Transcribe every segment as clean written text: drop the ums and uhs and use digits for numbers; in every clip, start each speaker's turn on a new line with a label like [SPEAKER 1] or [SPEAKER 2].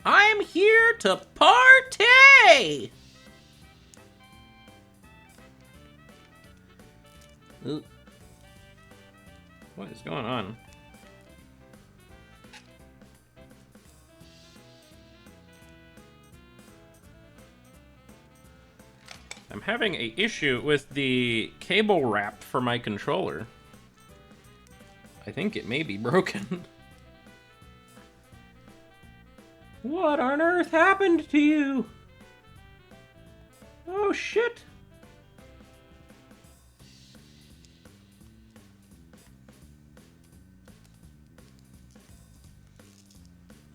[SPEAKER 1] I'm here to party! Ooh. What is going on? I'm having an issue with the cable wrap for my controller. I think it may be broken. What on earth happened to you? Oh shit.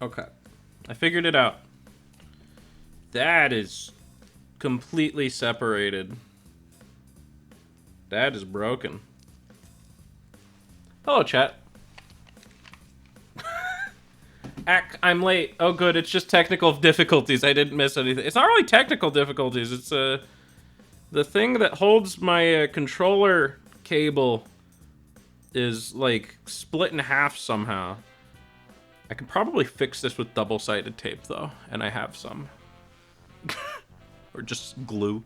[SPEAKER 1] Okay, I figured it out. That is completely separated. That is broken. Hello, chat. I'm late. Oh, good. It's just technical difficulties. I didn't miss anything. It's not really technical difficulties. It's the thing that holds my controller cable is like split in half somehow. I can probably fix this with double-sided tape though, and I have some. Or just glue.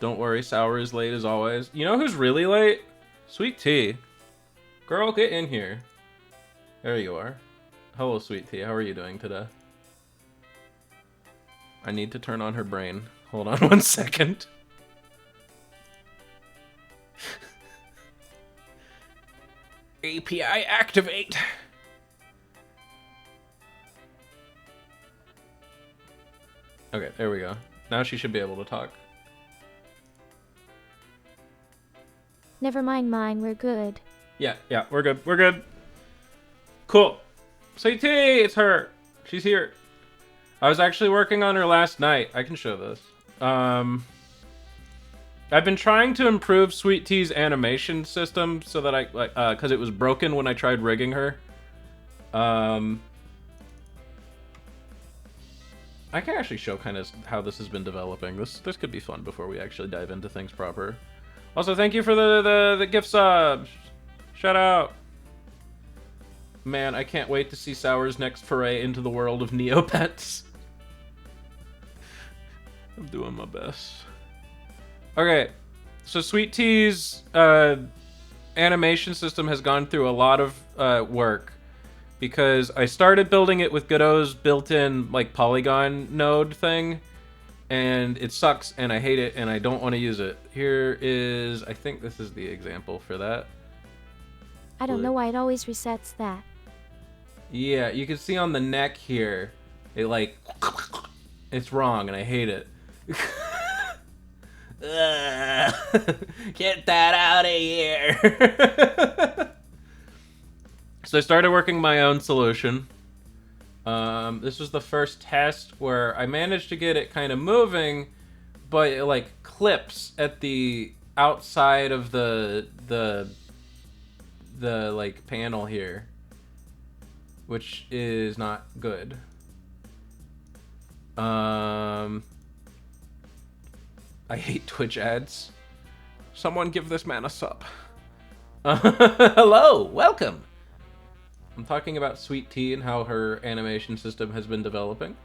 [SPEAKER 1] Don't worry, Sour is late as always. You know who's really late? Sweet Tea. Girl, get in here. There you are. Hello, Sweet Tea. How are you doing today? I need to turn on her brain. Hold on 1 second. API activate. Okay, there we go. Now she should be able to talk.
[SPEAKER 2] Never mind mine, we're good.
[SPEAKER 1] Yeah, we're good. We're good. Cool. Sweet Tea, it's her. She's here. I was actually working on her last night. I can show this. I've been trying to improve Sweet Tea's animation system so that because it was broken when I tried rigging her. I can actually show kind of how this has been developing. This could be fun before we actually dive into things proper. Also, thank you for the gift subs. Shout out. Man, I can't wait to see Sour's next foray into the world of Neopets. I'm doing my best. Okay, so Sweet Tea's animation system has gone through a lot of work because I started building it with Godot's built-in like polygon node thing, and it sucks and I hate it and I don't want to use it. Here is, I think this is the example for that.
[SPEAKER 2] I don't know why it always resets that.
[SPEAKER 1] Yeah, you can see on the neck here, it like, it's wrong and I hate it. Get that out of here. So I started working my own solution. This was the first test where I managed to get it kind of moving, but it like clips at the outside of the like panel here, which is not good. I hate Twitch ads. Someone give this man a sub. Hello, welcome. I'm talking about Sweet Tea and how her animation system has been developing.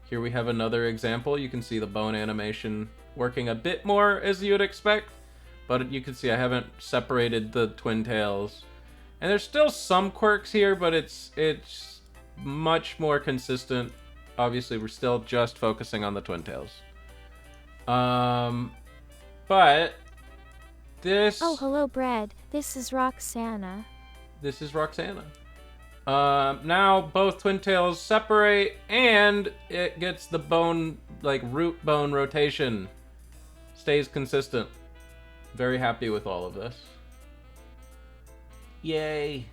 [SPEAKER 1] Here we have another example. You can see the bone animation working a bit more as you would expect, but you can see I haven't separated the twin tails. And there's still some quirks here, but it's much more consistent. Obviously, we're still just focusing on the twin tails. But this...
[SPEAKER 2] Oh, hello, Brad. This is Roxana.
[SPEAKER 1] This is Roxana. Now both twin tails separate and it gets the bone, like root bone rotation. Stays consistent. Very happy with all of this. Yay.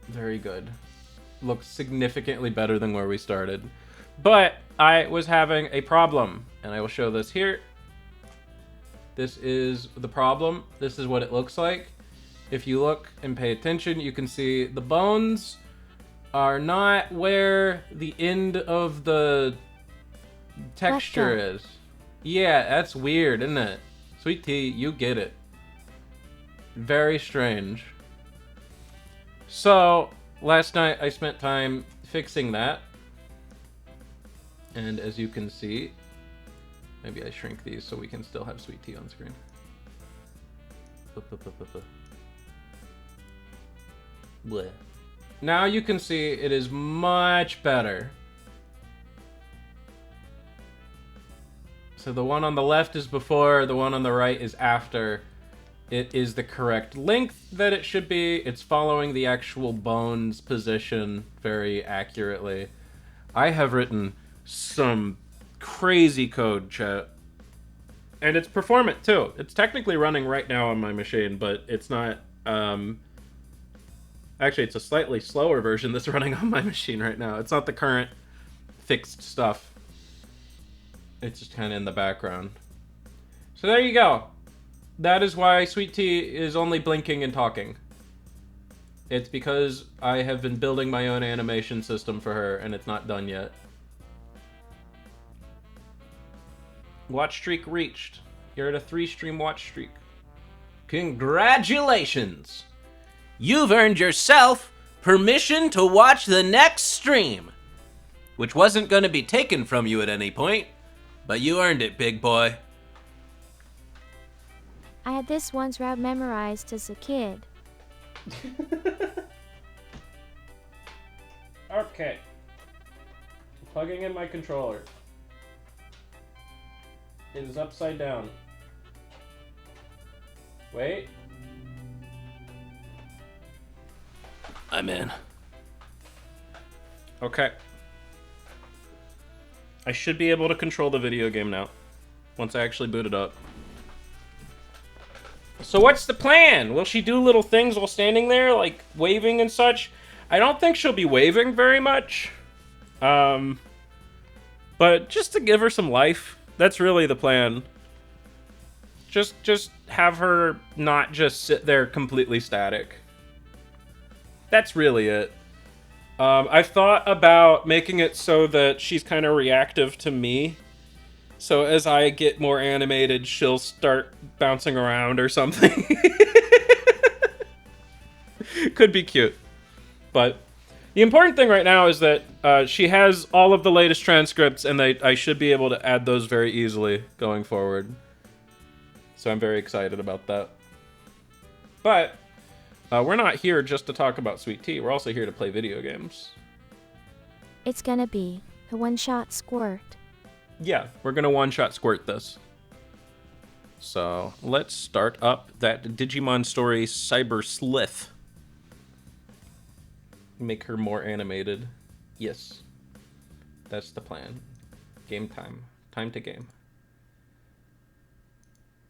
[SPEAKER 1] Very good. Looks significantly better than where we started. But I was having a problem, and I will show this here. This is the problem. This is what it looks like. If you look and pay attention, you can see the bones are not where the end of the texture is. Yeah, that's weird, isn't it? Sweet Tea, you get it. Very strange. So, last night I spent time fixing that. And as you can see, maybe I shrink these so we can still have Sweet Tea on screen. Bleh. Now you can see it is much better. So the one on the left is before, the one on the right is after. It is the correct length that it should be. It's following the actual bone's position very accurately. I have written some crazy code, chat. And it's performant, too. It's technically running right now on my machine, but it's not... Actually, it's a slightly slower version that's running on my machine right now. It's not the current fixed stuff. It's just kind of in the background. So there you go. That is why Sweet Tea is only blinking and talking. It's because I have been building my own animation system for her, and it's not done yet. Watch streak reached. You're at a 3-stream watch streak. Congratulations! You've earned yourself permission to watch the next stream, which wasn't going to be taken from you at any point, but you earned it, big boy.
[SPEAKER 2] I had this one's route memorized as a kid.
[SPEAKER 1] Okay. Plugging in my controller. It is upside down. Wait. I'm in. Okay. I should be able to control the video game now, once I actually boot it up. So what's the plan? Will she do little things while standing there, like waving and such? I don't think she'll be waving very much. But just to give her some life. That's really the plan. Just have her not just sit there completely static. That's really it. I've thought about making it so that she's kind of reactive to me. So as I get more animated, she'll start bouncing around or something. Could be cute. But the important thing right now is that she has all of the latest transcripts, and I should be able to add those very easily going forward. So I'm very excited about that. But we're not here just to talk about Sweet Tea. We're also here to play video games.
[SPEAKER 2] It's gonna be a one-shot squirt.
[SPEAKER 1] Yeah, we're gonna one-shot squirt this. So let's start up that Digimon story, Cyber Sleuth. Make her more animated. Yes. That's the plan. Game time. Time to game.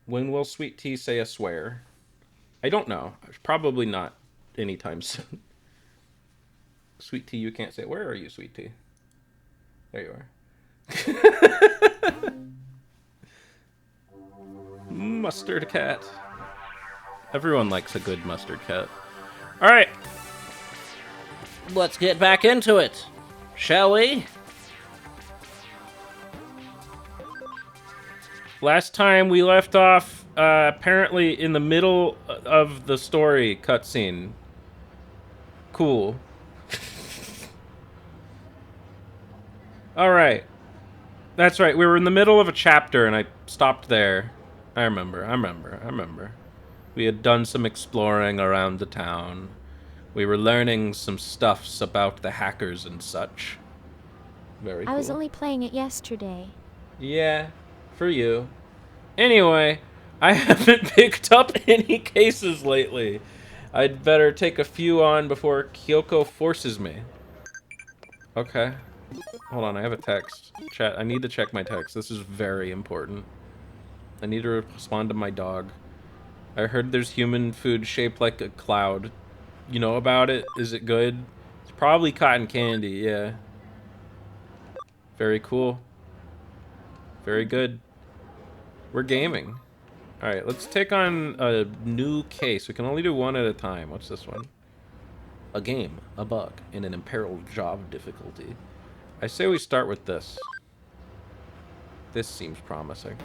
[SPEAKER 1] When will Sweet Tea say a swear? I don't know. Probably not anytime soon. Sweet Tea, you can't say. Where are you, Sweet Tea? There you are. Mustard cat. Everyone likes a good mustard cat. All right. Let's get back into it, shall we? Last time we left off, apparently in the middle of the story cutscene. Cool. All right. That's right. We were in the middle of a chapter, and I stopped there. I remember. We had done some exploring around the town. We were learning some stuffs about the hackers and such. Very cool.
[SPEAKER 2] I was only playing it yesterday.
[SPEAKER 1] Yeah, for you. Anyway, I haven't picked up any cases lately. I'd better take a few on before Kyoko forces me. Okay. Hold on, I have a text. Chat, I need to check my text. This is very important. I need to respond to my dog. I heard there's human food shaped like a cloud. You know about it? Is it good? It's probably cotton candy, yeah. Very cool. Very good. We're gaming. Alright, let's take on a new case. We can only do one at a time. What's this one? A game, a bug, in an imperiled job difficulty. I say we start with this. This seems promising.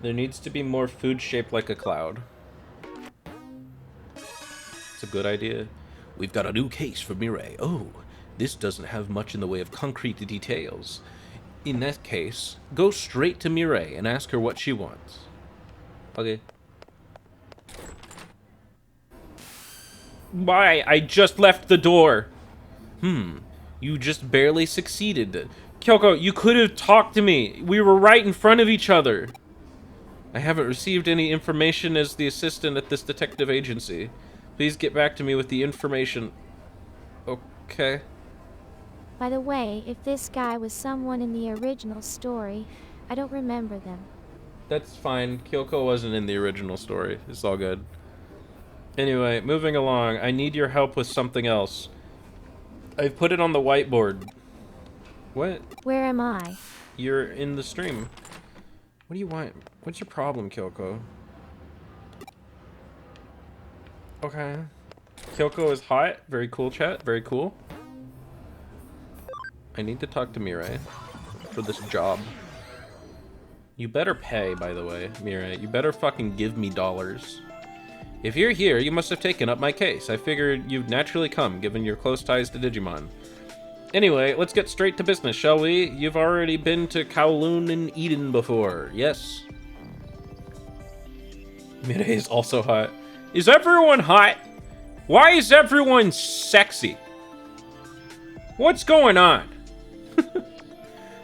[SPEAKER 1] There needs to be more food shaped like a cloud. It's a good idea. We've got a new case for Mireille. Oh, this doesn't have much in the way of concrete details. In that case, go straight to Mireille and ask her what she wants. Okay. Why? I just left the door. You just barely succeeded. Kyoko, you could have talked to me. We were right in front of each other. I haven't received any information as the assistant at this detective agency. Please get back to me with the information. Okay.
[SPEAKER 2] By the way, if this guy was someone in the original story, I don't remember them.
[SPEAKER 1] That's fine. Kyoko wasn't in the original story. It's all good. Anyway, moving along. I need your help with something else. I've put it on the whiteboard. What?
[SPEAKER 2] Where am I?
[SPEAKER 1] You're in the stream. What do you want? What's your problem, Kyoko? Okay. Kyoko is hot. Very cool, chat. Very cool. I need to talk to Mireille for this job. You better pay, by the way, Mireille. You better fucking give me dollars. If you're here, you must have taken up my case. I figured you'd naturally come, given your close ties to Digimon. Anyway, let's get straight to business, shall we? You've already been to Kowloon and Eden before, yes? Mireille is also hot. Is everyone hot? Why is everyone sexy? What's going on?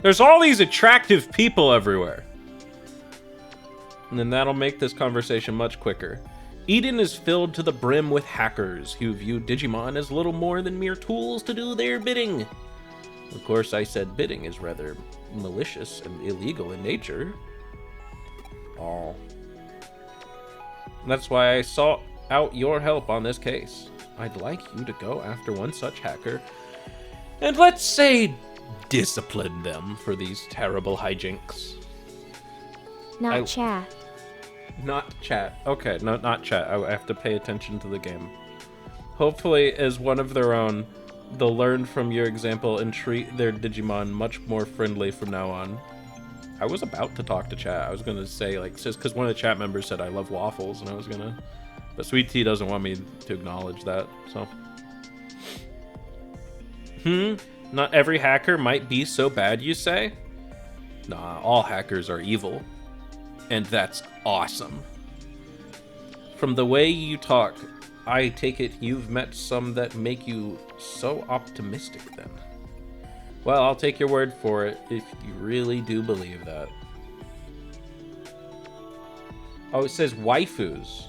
[SPEAKER 1] There's all these attractive people everywhere. And then that'll make this conversation much quicker. Eden is filled to the brim with hackers who view Digimon as little more than mere tools to do their bidding. Of course, I said bidding is rather malicious and illegal in nature. Oh. That's why I sought out your help on this case. I'd like you to go after one such hacker and, let's say, discipline them for these terrible hijinks.
[SPEAKER 2] Not chat.
[SPEAKER 1] Not chat. Okay, no, not chat. I have to pay attention to the game. Hopefully, as one of their own, they'll learn from your example and treat their Digimon much more friendly from now on. I was about to talk to chat. I was gonna say, like, just because one of the chat members said I love waffles, and I was gonna... But Sweet Tea doesn't want me to acknowledge that, so... Not every hacker might be so bad, you say? Nah, all hackers are evil. And that's awesome. From the way you talk, I take it you've met some that make you so optimistic then. Well, I'll take your word for it if you really do believe that. Oh, it says waifus.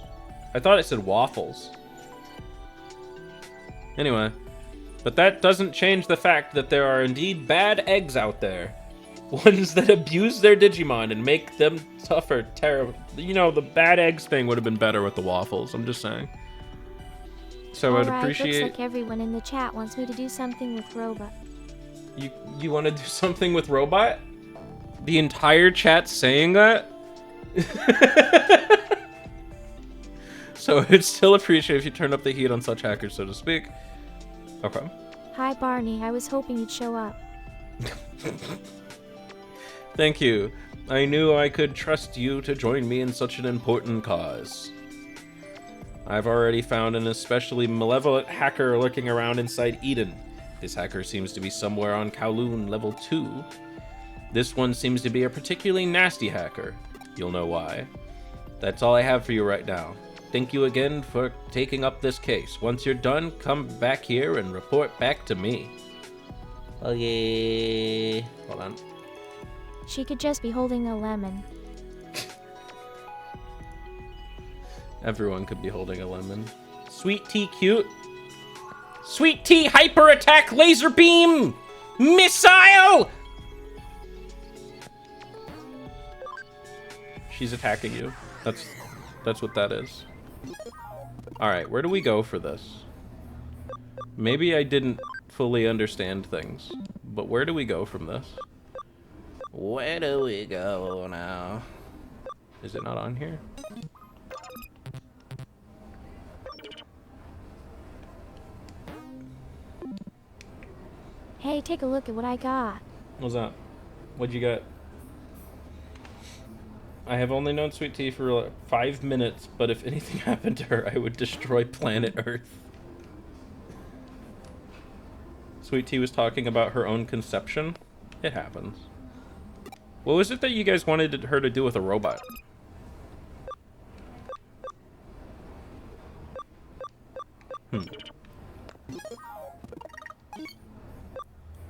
[SPEAKER 1] I thought it said waffles. Anyway, but that doesn't change the fact that there are indeed bad eggs out there. Ones that abuse their Digimon and make them suffer terrible. You know, the bad eggs thing would have been better with the waffles, I'm just saying. So I'd appreciate...
[SPEAKER 2] Looks like everyone in the chat wants me to do something with Robot.
[SPEAKER 1] You want to do something with Robot? The entire chat's saying that? So I'd still appreciate if you turned up the heat on such hackers, so to speak. Okay.
[SPEAKER 2] Hi, Barney. I was hoping you'd show up.
[SPEAKER 1] Thank you. I knew I could trust you to join me in such an important cause. I've already found an especially malevolent hacker lurking around inside Eden. This hacker seems to be somewhere on Kowloon level 2. This one seems to be a particularly nasty hacker. You'll know why. That's all I have for you right now. Thank you again for taking up this case. Once you're done, come back here and report back to me. Okay. Hold on.
[SPEAKER 2] She could just be holding a lemon.
[SPEAKER 1] Everyone could be holding a lemon. Sweet Tea cute. Sweet Tea hyper attack laser beam missile. She's attacking you. That's what that is. All right, where do we go for this? Maybe I didn't fully understand things, but where do we go from this? Where do we go now? Is it not on here?
[SPEAKER 2] Hey, take a look at what I got.
[SPEAKER 1] What's that? What'd you get? I have only known Sweet Tea for like 5 minutes, but if anything happened to her, I would destroy planet Earth. Sweet Tea was talking about her own conception. It happens. What was it that you guys wanted her to do with a robot?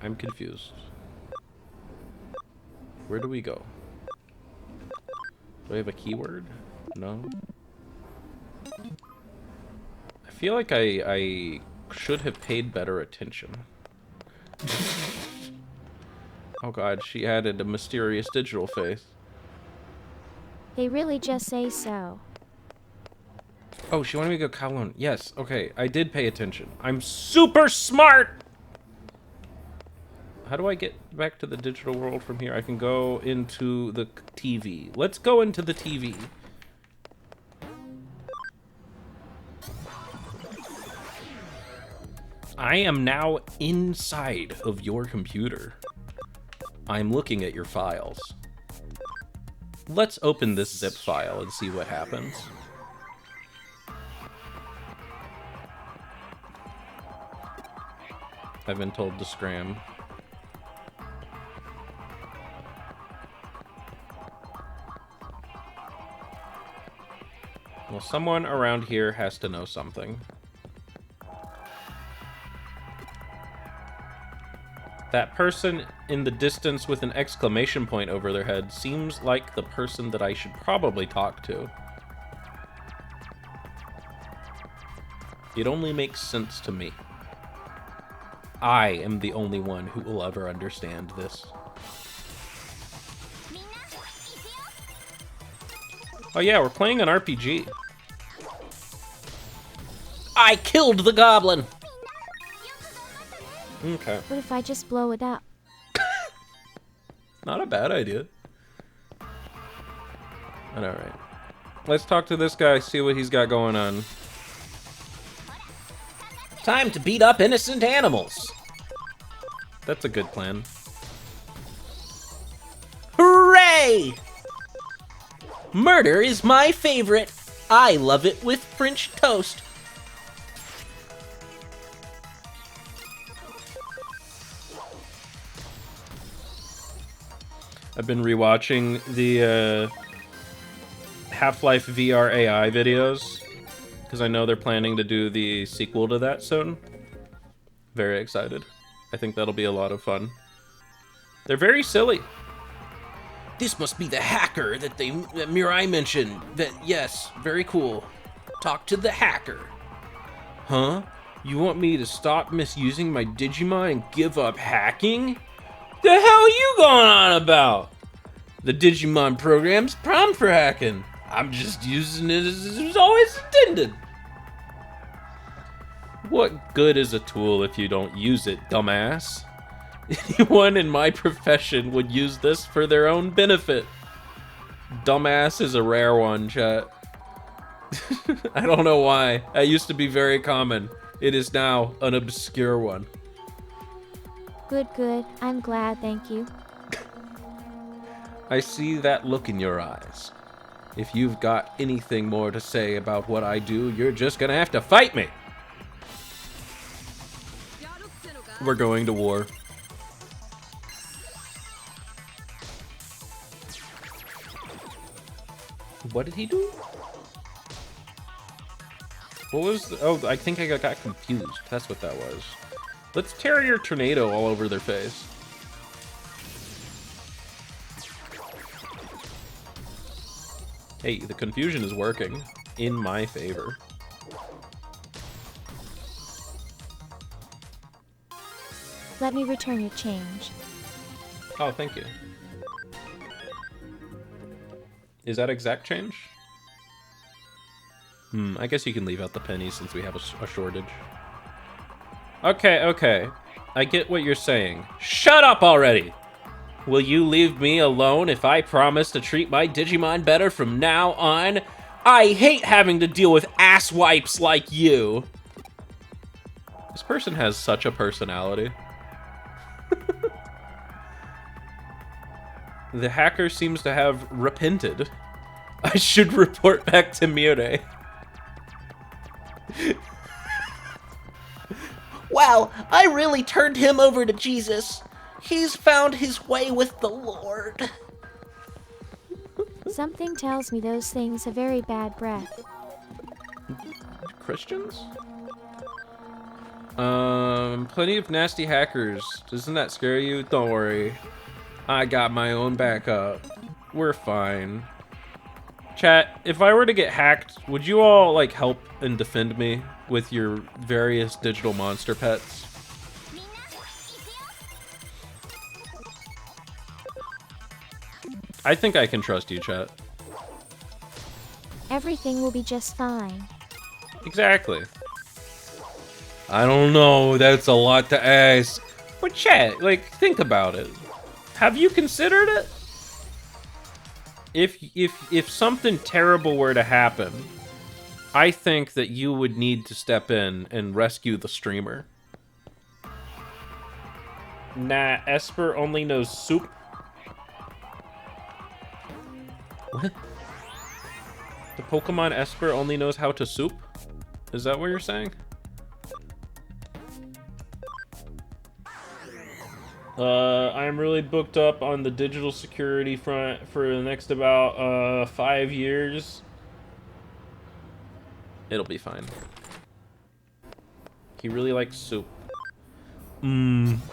[SPEAKER 1] I'm confused. Where do we go? Do I have a keyword? No. I feel like I should have paid better attention. Oh god, she added a mysterious digital face.
[SPEAKER 2] They really just say so.
[SPEAKER 1] Oh, she wanted me to go Kowloon. Yes, okay, I did pay attention. I'm super smart! How do I get back to the digital world from here? I can go into the TV. Let's go into the TV. I am now inside of your computer. I'm looking at your files. Let's open this zip file and see what happens. I've been told to scram. Well, someone around here has to know something. That person in the distance with an exclamation point over their head seems like the person that I should probably talk to. It only makes sense to me. I am the only one who will ever understand this. Oh yeah, we're playing an RPG. I killed the goblin! Okay.
[SPEAKER 2] What if I just blow it up?
[SPEAKER 1] Not a bad idea. Alright. Let's talk to this guy, see what he's got going on.
[SPEAKER 3] Time to beat up innocent animals.
[SPEAKER 1] That's a good plan.
[SPEAKER 3] Hooray! Murder is my favorite. I love it with French toast.
[SPEAKER 1] I've been rewatching the Half-Life VR AI videos because I know they're planning to do the sequel to that soon. Very excited. I think that'll be a lot of fun. They're very silly.
[SPEAKER 3] This must be the hacker that Mirai mentioned. Yes, very cool. Talk to the hacker.
[SPEAKER 1] Huh? You want me to stop misusing my Digimon and give up hacking? The hell are you going on about? The Digimon program's prompt for hacking. I'm just using it as it was always intended. What good is a tool if you don't use it, dumbass? Anyone in my profession would use this for their own benefit. Dumbass is a rare one, chat. I don't know why. That used to be very common. It is now an obscure one.
[SPEAKER 2] Good, good. I'm glad, thank you.
[SPEAKER 1] I see that look in your eyes. If you've got anything more to say about what I do, you're just gonna have to fight me. We're going to war. What did he do? What was the, oh, I think I got confused. That's what that was. Let's tear your tornado all over their face. Hey, the confusion is working in my favor.
[SPEAKER 2] Let me return your change.
[SPEAKER 1] Oh, thank you. Is that exact change? I guess you can leave out the pennies since we have a shortage. Okay, okay. I get what you're saying. Shut up already! Will you leave me alone if I promise to treat my Digimon better from now on? I hate having to deal with asswipes like you! This person has such a personality. The hacker seems to have repented I should report back to Mirai.
[SPEAKER 3] Wow, I really turned him over to Jesus. He's found his way with the Lord.
[SPEAKER 2] Something tells me those things have very bad breath.
[SPEAKER 1] Christians? Plenty of nasty hackers. Doesn't that scare you? Don't worry. I got my own backup. We're fine. Chat, if I were to get hacked, would you all, like, help and defend me with your various digital monster pets? I think I can trust you, chat.
[SPEAKER 2] Everything will be just fine.
[SPEAKER 1] Exactly. I don't know, that's a lot to ask. But chat, like, think about it. Have you considered it? If something terrible were to happen, I think that you would need to step in and rescue the streamer. Nah, Esper only knows soup. What? The Pokemon Esper only knows how to soup? Is that what you're saying? I'm really booked up on the digital security front for the next about 5 years. It'll be fine. He really likes soup.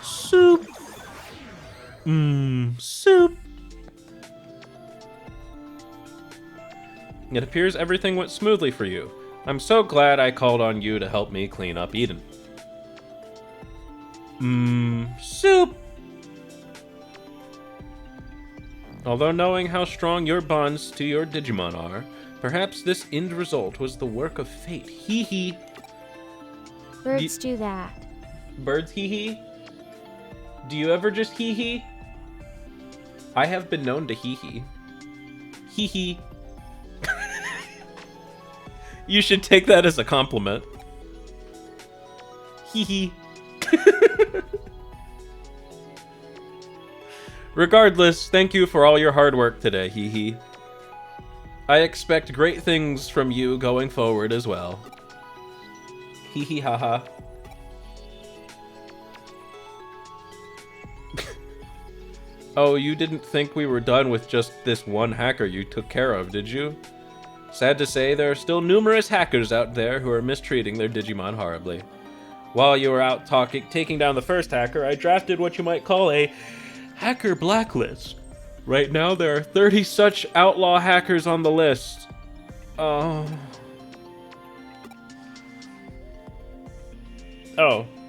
[SPEAKER 1] Soup. Soup. It appears everything went smoothly for you. I'm so glad I called on you to help me clean up Eden. Soup. Although knowing how strong your bonds to your Digimon are, perhaps this end result was the work of fate. Hee hee.
[SPEAKER 2] Birds do that.
[SPEAKER 1] Birds hee hee? Do you ever just hee hee? I have been known to hee hee. Hee hee. You should take that as a compliment. Hee hee. Regardless, thank you for all your hard work today, hee hee. I expect great things from you going forward as well. Hee hee haha. Oh, you didn't think we were done with just this one hacker you took care of, did you? Sad to say, there are still numerous hackers out there who are mistreating their Digimon horribly. While you were out taking down the first hacker, I drafted what you might call a hacker blacklist. Right now, there are 30 such outlaw hackers on the list. Oh,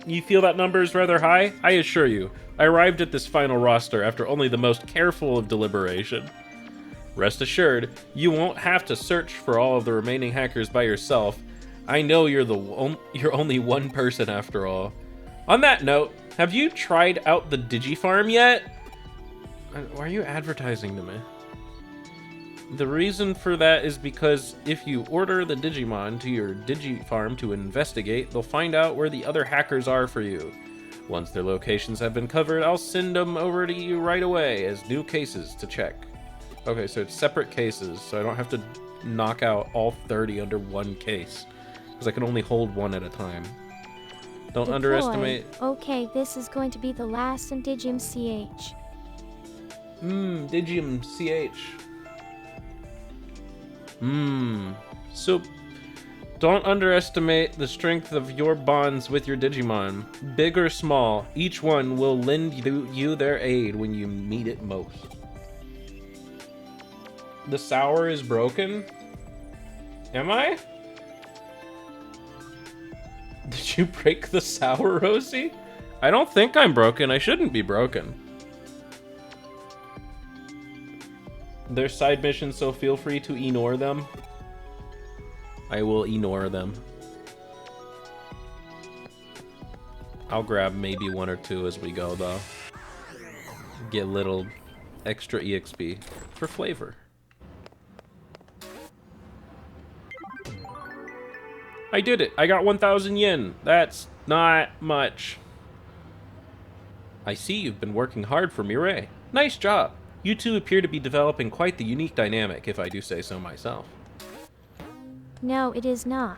[SPEAKER 1] you feel that number is rather high? I assure you, I arrived at this final roster after only the most careful of deliberation. Rest assured, you won't have to search for all of the remaining hackers by yourself. I know you're only one person after all. On that note, have you tried out the Digifarm yet? Why are you advertising to me? The reason for that is because if you order the Digimon to your Digifarm to investigate, they'll find out where the other hackers are for you. Once their locations have been covered, I'll send them over to you right away as new cases to check. Okay, so it's separate cases, so I don't have to knock out all 30 under one case, because I can only hold one at a time. Don't
[SPEAKER 2] Deploy.
[SPEAKER 1] underestimate...
[SPEAKER 2] Okay, this is going to be the last in Digim CH.
[SPEAKER 1] Digim CH. So, don't underestimate the strength of your bonds with your Digimon. Big or small, each one will lend you their aid when you need it most. The sour is broken? Am I? Did you break the sour, Rosie? I don't think I'm broken. I shouldn't be broken. They're side missions, so feel free to ignore them. I will ignore them. I'll grab maybe one or two as we go, though. Get a little extra EXP for flavor. I did it! I got 1,000 yen! That's not much. I see you've been working hard for Mirai. Nice job! You two appear to be developing quite the unique dynamic, if I do say so myself.
[SPEAKER 2] No, it is not.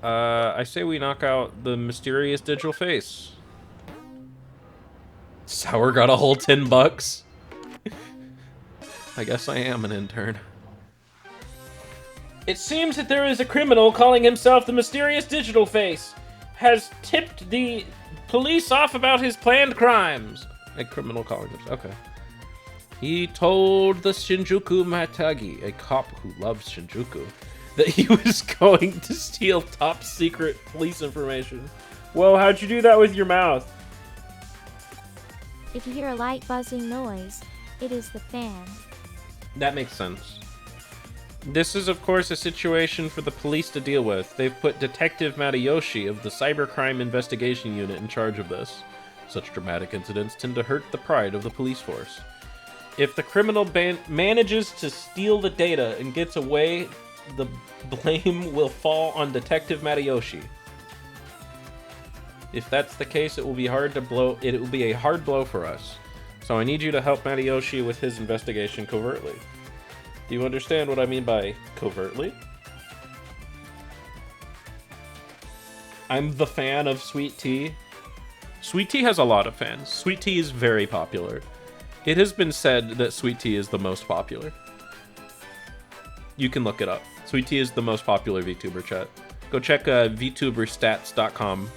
[SPEAKER 1] I say we knock out the mysterious digital face. Sour got a whole $10. I guess I am an intern. It seems that there is a criminal calling himself the mysterious digital face. Has tipped the police off about his planned crimes. A criminal calling himself. Okay. He told the Shinjuku Matagi, a cop who loves Shinjuku, that he was going to steal top secret police information. Well, how'd you do that with your mouth?
[SPEAKER 2] If you hear a light buzzing noise, it is the fan.
[SPEAKER 1] That makes sense. This is, of course, a situation for the police to deal with. They've put Detective Matayoshi of the Cybercrime Investigation Unit in charge of this. Such dramatic incidents tend to hurt the pride of the police force. If the criminal manages to steal the data and gets away, the blame will fall on Detective Matayoshi. If that's the case, it will be it will be a hard blow for us. So I need you to help Matayoshi with his investigation covertly. Do you understand what I mean by covertly? I'm the fan of Sweet Tea. Sweet Tea has a lot of fans. Sweet Tea is very popular. It has been said that Sweet Tea is the most popular. You can look it up. Sweet Tea is the most popular VTuber chat. Go check VTuberstats.com.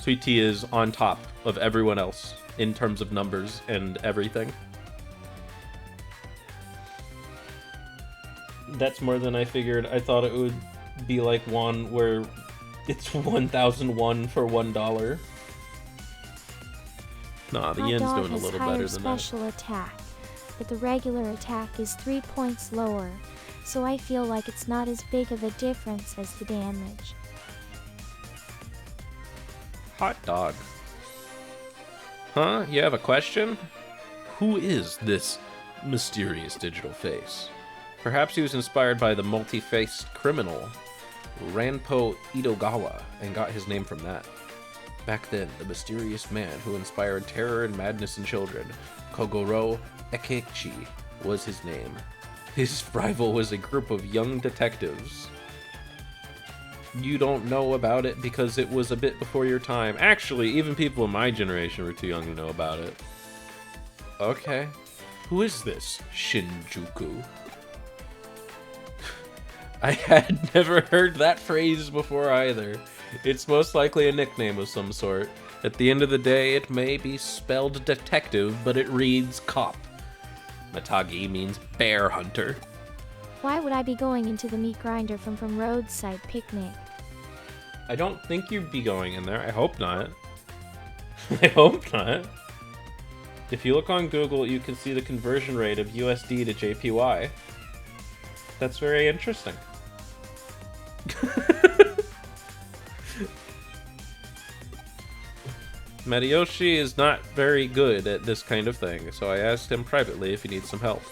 [SPEAKER 1] Sweet Tea is on top of everyone else in terms of numbers and everything. That's more than I figured. I thought it would be like one where it's 1,001 for $1. Nah, the yen's doing a little better than that.
[SPEAKER 2] Special attack, but the regular attack is 3 points lower, so I feel like it's not as big of a difference as the damage.
[SPEAKER 1] Hot dog. Huh? You have a question? Who is this mysterious digital face? Perhaps he was inspired by the multi-faced criminal Ranpo Itogawa and got his name from that. Back then, the mysterious man who inspired terror and madness in children, Kogoro Ekechi, was his name. His rival was a group of young detectives. You don't know about it because it was a bit before your time. Actually, even people in my generation were too young to know about it. Okay. Who is this Shinjuku? I had never heard that phrase before either. It's most likely a nickname of some sort. At the end of the day, it may be spelled detective, but it reads cop. Matagi means bear hunter.
[SPEAKER 2] Why would I be going into the meat grinder from roadside picnic?
[SPEAKER 1] I don't think you'd be going in there. I hope not. I hope not. If you look on Google, you can see the conversion rate of USD to JPY. That's very interesting. Matayoshi is not very good at this kind of thing, so I asked him privately if he needs some help.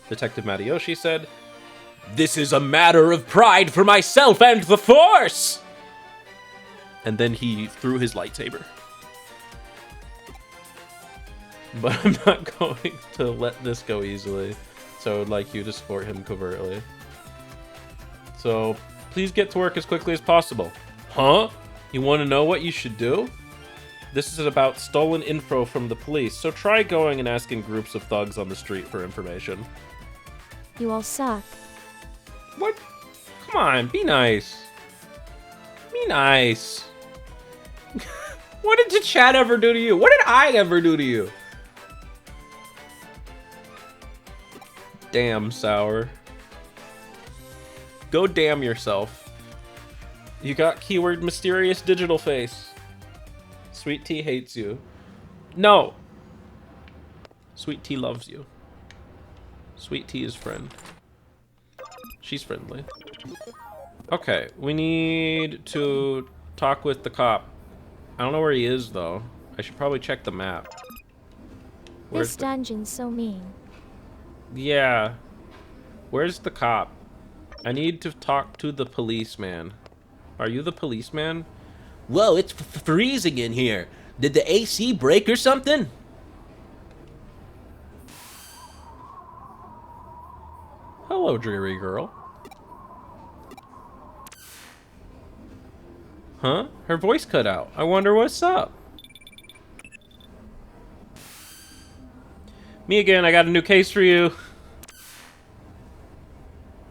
[SPEAKER 1] Detective Matayoshi said, "This is a matter of pride for myself and the Force!" And then he threw his lightsaber. But I'm not going to let this go easily, so I would like you to support him covertly. So, please get to work as quickly as possible. Huh? You want to know what you should do? This is about stolen info from the police, so try going and asking groups of thugs on the street for information.
[SPEAKER 2] You all suck.
[SPEAKER 1] What? Come on, be nice. Be nice. What did the chat ever do to you? What did I ever do to you? Damn, Sour. Go damn yourself. You got keyword mysterious digital face. Sweet Tea hates you. No! Sweet Tea loves you. Sweet Tea is friend. She's friendly. Okay, we need to talk with the cop. I don't know where he is, though. I should probably check the map.
[SPEAKER 2] This dungeon's so mean.
[SPEAKER 1] Yeah. Where's the cop? I need to talk to the policeman. Are you the policeman?
[SPEAKER 3] Whoa, it's freezing in here. Did the AC break or something?
[SPEAKER 1] Hello, dreary girl. Huh? Her voice cut out. I wonder what's up. Me again, I got a new case for you.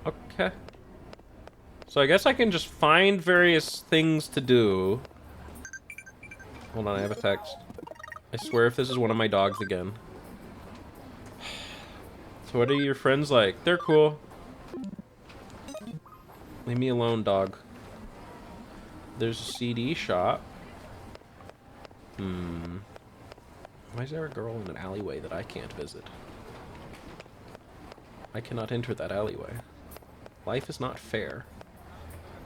[SPEAKER 1] Okay. So I guess I can just find various things to do. Hold on, I have a text. I swear if this is one of my dogs again. So what are your friends like? They're cool. Leave me alone, dog. There's a CD shop. Why is there a girl in an alleyway that I can't visit? I cannot enter that alleyway. Life is not fair.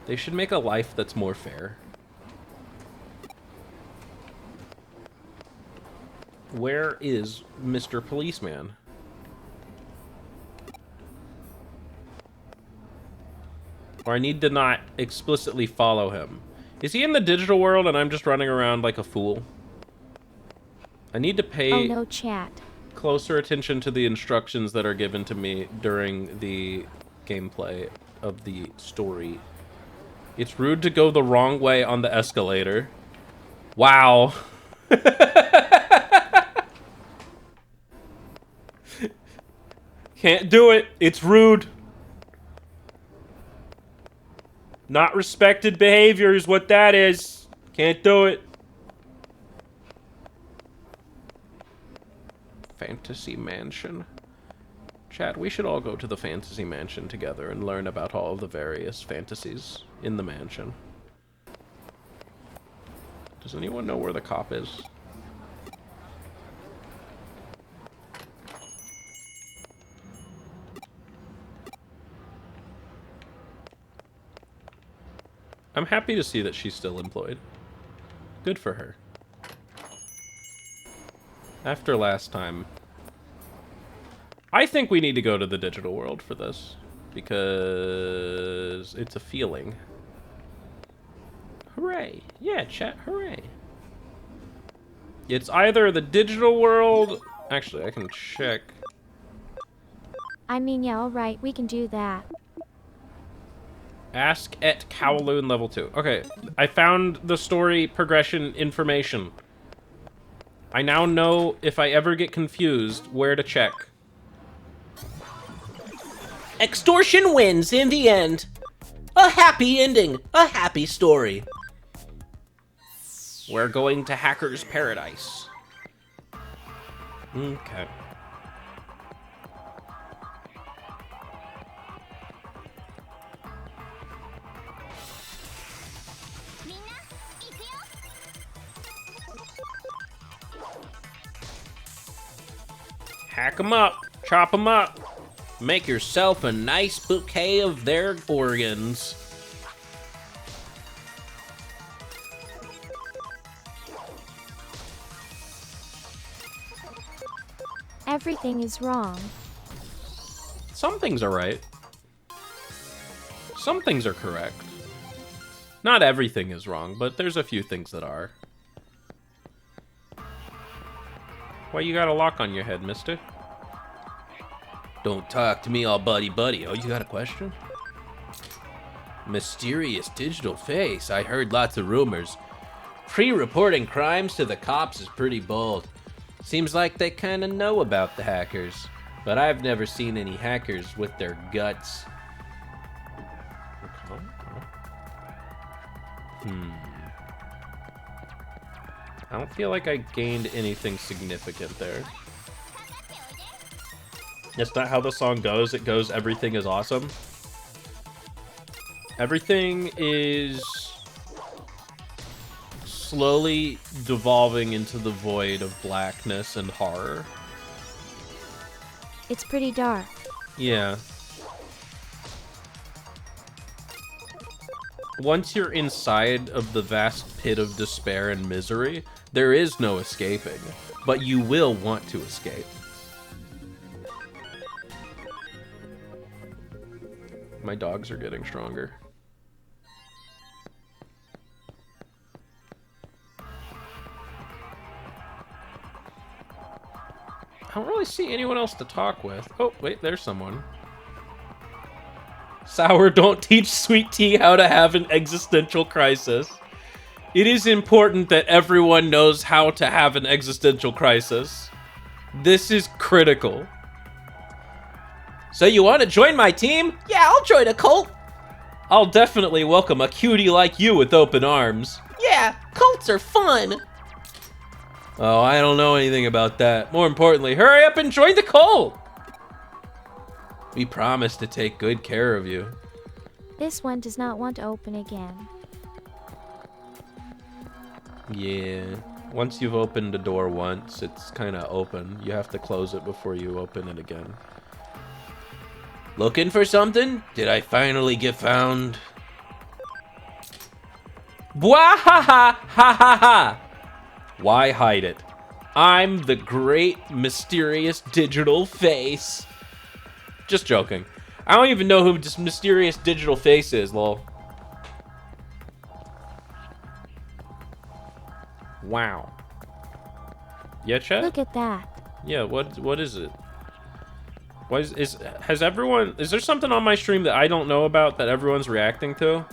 [SPEAKER 1] They should make a life that's more fair. Where is Mr. Policeman? Or I need to not explicitly follow him. Is he in the digital world and I'm just running around like a fool? I need to pay
[SPEAKER 2] Oh no, chat.
[SPEAKER 1] closer attention to the instructions that are given to me during the gameplay of the story. It's rude to go the wrong way on the escalator. Wow. Can't do it. It's rude. Not respected behavior is what that is. Can't do it. Fantasy Mansion. Chat, we should all go to the Fantasy Mansion together and learn about all of the various fantasies in the mansion. Does anyone know where the cop is? I'm happy to see that she's still employed. Good for her. After last time, I think we need to go to the digital world for this, because it's a feeling. Hooray. Yeah, chat, hooray. It's either the digital world... Actually, I can check.
[SPEAKER 2] I mean, yeah, alright, we can do that.
[SPEAKER 1] Ask at Kowloon level 2. Okay, I found the story progression information. I now know if I ever get confused where to check.
[SPEAKER 3] Extortion wins in the end. A happy ending. A happy story.
[SPEAKER 1] We're going to Hacker's Paradise. Okay. Hack 'em up. Chop 'em up.
[SPEAKER 3] Make yourself a nice bouquet of their organs.
[SPEAKER 2] Everything is wrong.
[SPEAKER 1] Some things are right. Some things are correct. Not everything is wrong, but there's a few things that are. Why you got a lock on your head, mister?
[SPEAKER 3] Don't talk to me all buddy-buddy. Oh, you got a question? Mysterious digital face. I heard lots of rumors. Pre-reporting crimes to the cops is pretty bold. Seems like they kind of know about the hackers. But I've never seen any hackers with their guts.
[SPEAKER 1] I don't feel like I gained anything significant there. That's not how the song goes. It goes, everything is awesome. Everything is slowly devolving into the void of blackness and horror.
[SPEAKER 2] It's pretty dark.
[SPEAKER 1] Yeah. Once you're inside of the vast pit of despair and misery, there is no escaping, but you will want to escape. My dogs are getting stronger. I don't really see anyone else to talk with. Oh, wait, there's someone. Sour, don't teach Sweet Tea how to have an existential crisis. It is important that everyone knows how to have an existential crisis. This is critical.
[SPEAKER 3] So you want to join my team? Yeah, I'll join a cult.
[SPEAKER 1] I'll definitely welcome a cutie like you with open arms.
[SPEAKER 3] Yeah, cults are fun.
[SPEAKER 1] Oh, I don't know anything about that. More importantly, hurry up and join the cult! We promise to take good care of you.
[SPEAKER 2] This one does not want to open again.
[SPEAKER 1] Yeah, once you've opened a door once, it's kind of open. You have to close it before you open it again.
[SPEAKER 3] Looking for something? Did I finally get found?
[SPEAKER 1] Bwah ha ha ha ha ha! Why hide it? I'm the great mysterious digital face. Just joking. I don't even know who this mysterious digital face is, lol. Wow. Yeah, chat?
[SPEAKER 2] Look at that.
[SPEAKER 1] Yeah, what is it? Why has everyone, is there something on my stream that I don't know about that everyone's reacting to?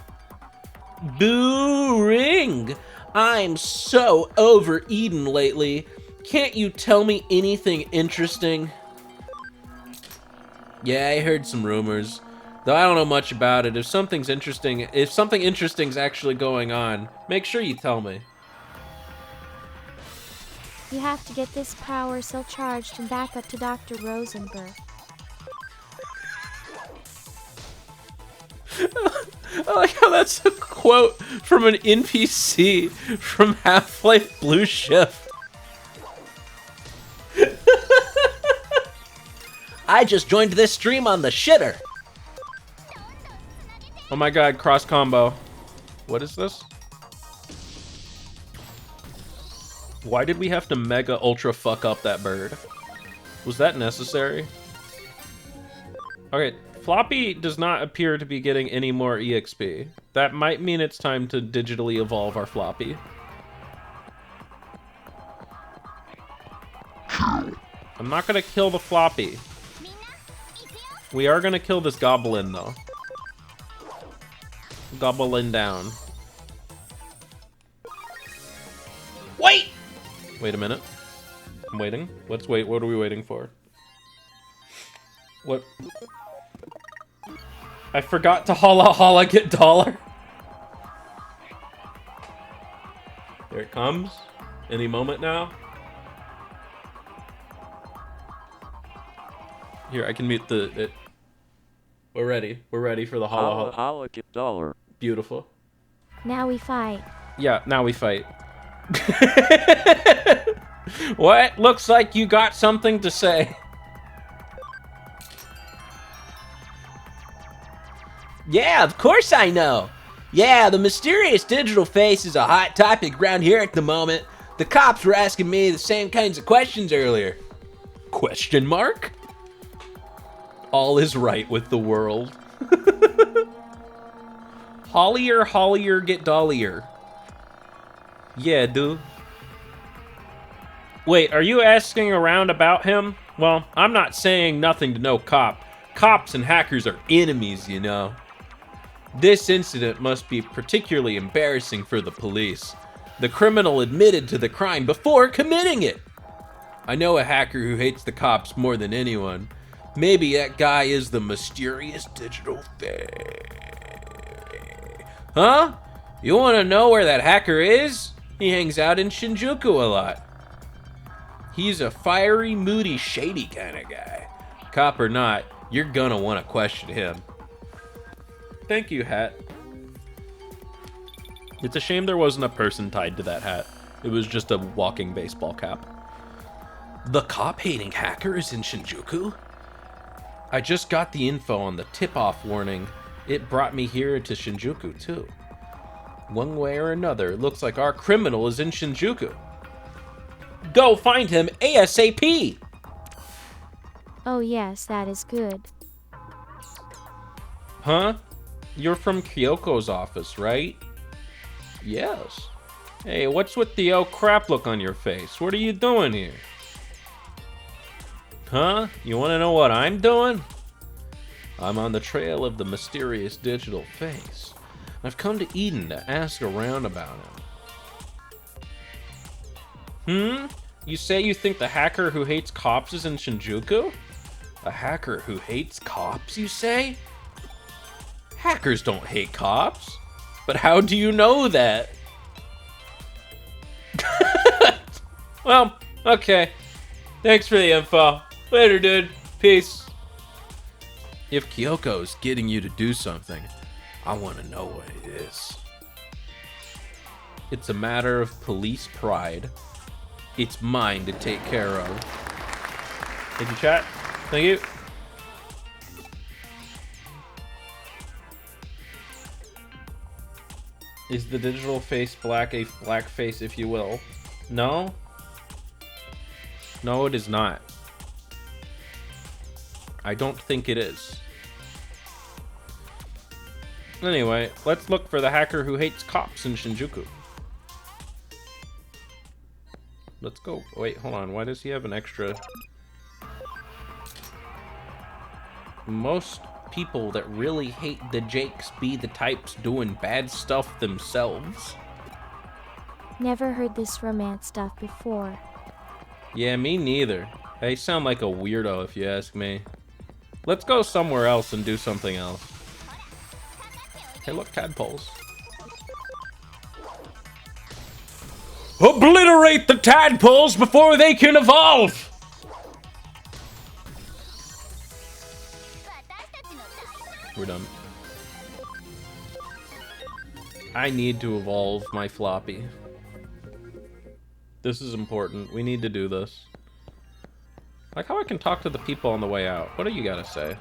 [SPEAKER 3] Boo ring! I'm so overeaten lately. Can't you tell me anything interesting?
[SPEAKER 1] Yeah, I heard some rumors. Though I don't know much about it. If something interesting's actually going on, make sure you tell me.
[SPEAKER 2] You have to get this power cell charged and back up to Dr. Rosenberg.
[SPEAKER 1] I like how that's a quote from an NPC from Half-Life Blue Shift.
[SPEAKER 3] I just joined this stream on the shitter.
[SPEAKER 1] Oh my god, cross combo. What is this? Why did we have to mega ultra fuck up that bird? Was that necessary? Okay, Floppy does not appear to be getting any more EXP. That might mean it's time to digitally evolve our Floppy. I'm not gonna kill the Floppy. We are gonna kill this goblin though. Goblin down.
[SPEAKER 3] Wait!
[SPEAKER 1] Wait a minute. I'm waiting. Let's wait. What are we waiting for? What? I forgot to holla holla get dollar. There it comes. Any moment now. Here, I can mute it. We're ready. We're ready for the holla holla.
[SPEAKER 4] Holla get dollar.
[SPEAKER 1] Beautiful.
[SPEAKER 2] Now we fight.
[SPEAKER 1] Yeah, now we fight. What? Looks like you got something to say.
[SPEAKER 3] Yeah, of course I know. Yeah, the mysterious digital face is a hot topic around here at the moment. The cops were asking me the same kinds of questions earlier.
[SPEAKER 1] Question mark? All is right with the world. Hollier, get dollier. Yeah, dude. Wait, are you asking around about him? Well, I'm not saying nothing to no cop. Cops and hackers are enemies, you know. This incident must be particularly embarrassing for the police. The criminal admitted to the crime before committing it. I know a hacker who hates the cops more than anyone. Maybe that guy is the mysterious digital face. Huh? You want to know where that hacker is? He hangs out in Shinjuku a lot. He's a fiery, moody, shady kind of guy. Cop or not, you're gonna want to question him. Thank you, hat. It's a shame there wasn't a person tied to that hat. It was just a walking baseball cap. The cop-hating hacker is in Shinjuku? I just got the info on the tip-off warning. It brought me here to Shinjuku, too. One way or another, it looks like our criminal is in Shinjuku. Go find him ASAP!
[SPEAKER 2] Oh yes, that is good.
[SPEAKER 1] Huh? You're from Kyoko's office, right? Yes. Hey, what's with the oh crap look on your face? What are you doing here? Huh? You want to know what I'm doing?
[SPEAKER 3] I'm on the trail of the mysterious digital face. I've come to Eden to ask around about him. You say you think the hacker who hates cops is in Shinjuku? A hacker who hates cops, you say? Hackers don't hate cops. But how do you know that? Well, okay. Thanks for the info. Later, dude. Peace. If Kyoko's getting you to do something, I want to know what it is. It's a matter of police pride. It's mine to take care of. Thank you, chat. Thank you. Is the digital face black a black face, if you will? No? No, it is not. I don't think it is. Anyway, let's look for the hacker who hates cops in Shinjuku. Let's go. Wait, hold on. Why does he have an extra? Most people that really hate the Jakes be the types doing bad stuff themselves.
[SPEAKER 2] Never heard this romance stuff before.
[SPEAKER 3] Yeah, me neither. They sound like a weirdo if you ask me. Let's go somewhere else and do something else. Hey, look, tadpoles. Obliterate the tadpoles before they can evolve! We're done. I need to evolve my floppy. This is important. We need to do this. Like how I can talk to the people on the way out. What do you gotta say?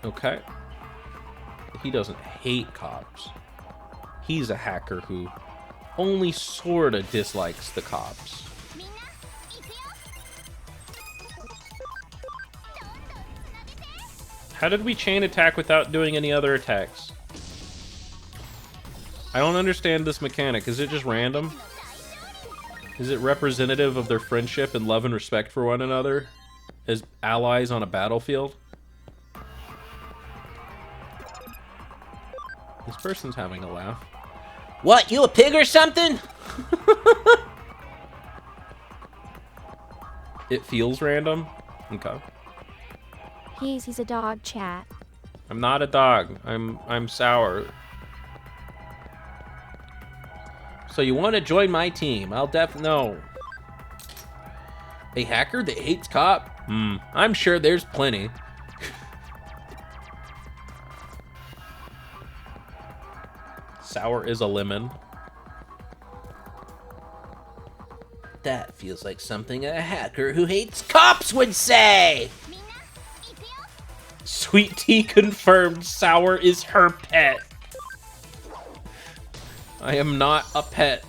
[SPEAKER 3] Okay. He doesn't hate cops. He's a hacker who only sorta dislikes the cops. How did we chain attack without doing any other attacks? I don't understand this mechanic. Is it just random? Is it representative of their friendship and love and respect for one another as allies on a battlefield? This person's having a laugh. What, you a pig or something? It feels random? Okay.
[SPEAKER 2] He's a dog, chat.
[SPEAKER 3] I'm not a dog. I'm sour. So you want to join my team? I'll no. A hacker that hates cop? I'm sure there's plenty. Sour is a lemon. That feels like something a hacker who hates cops would say! Sweet Tea confirmed Sour is her pet. I am not a pet.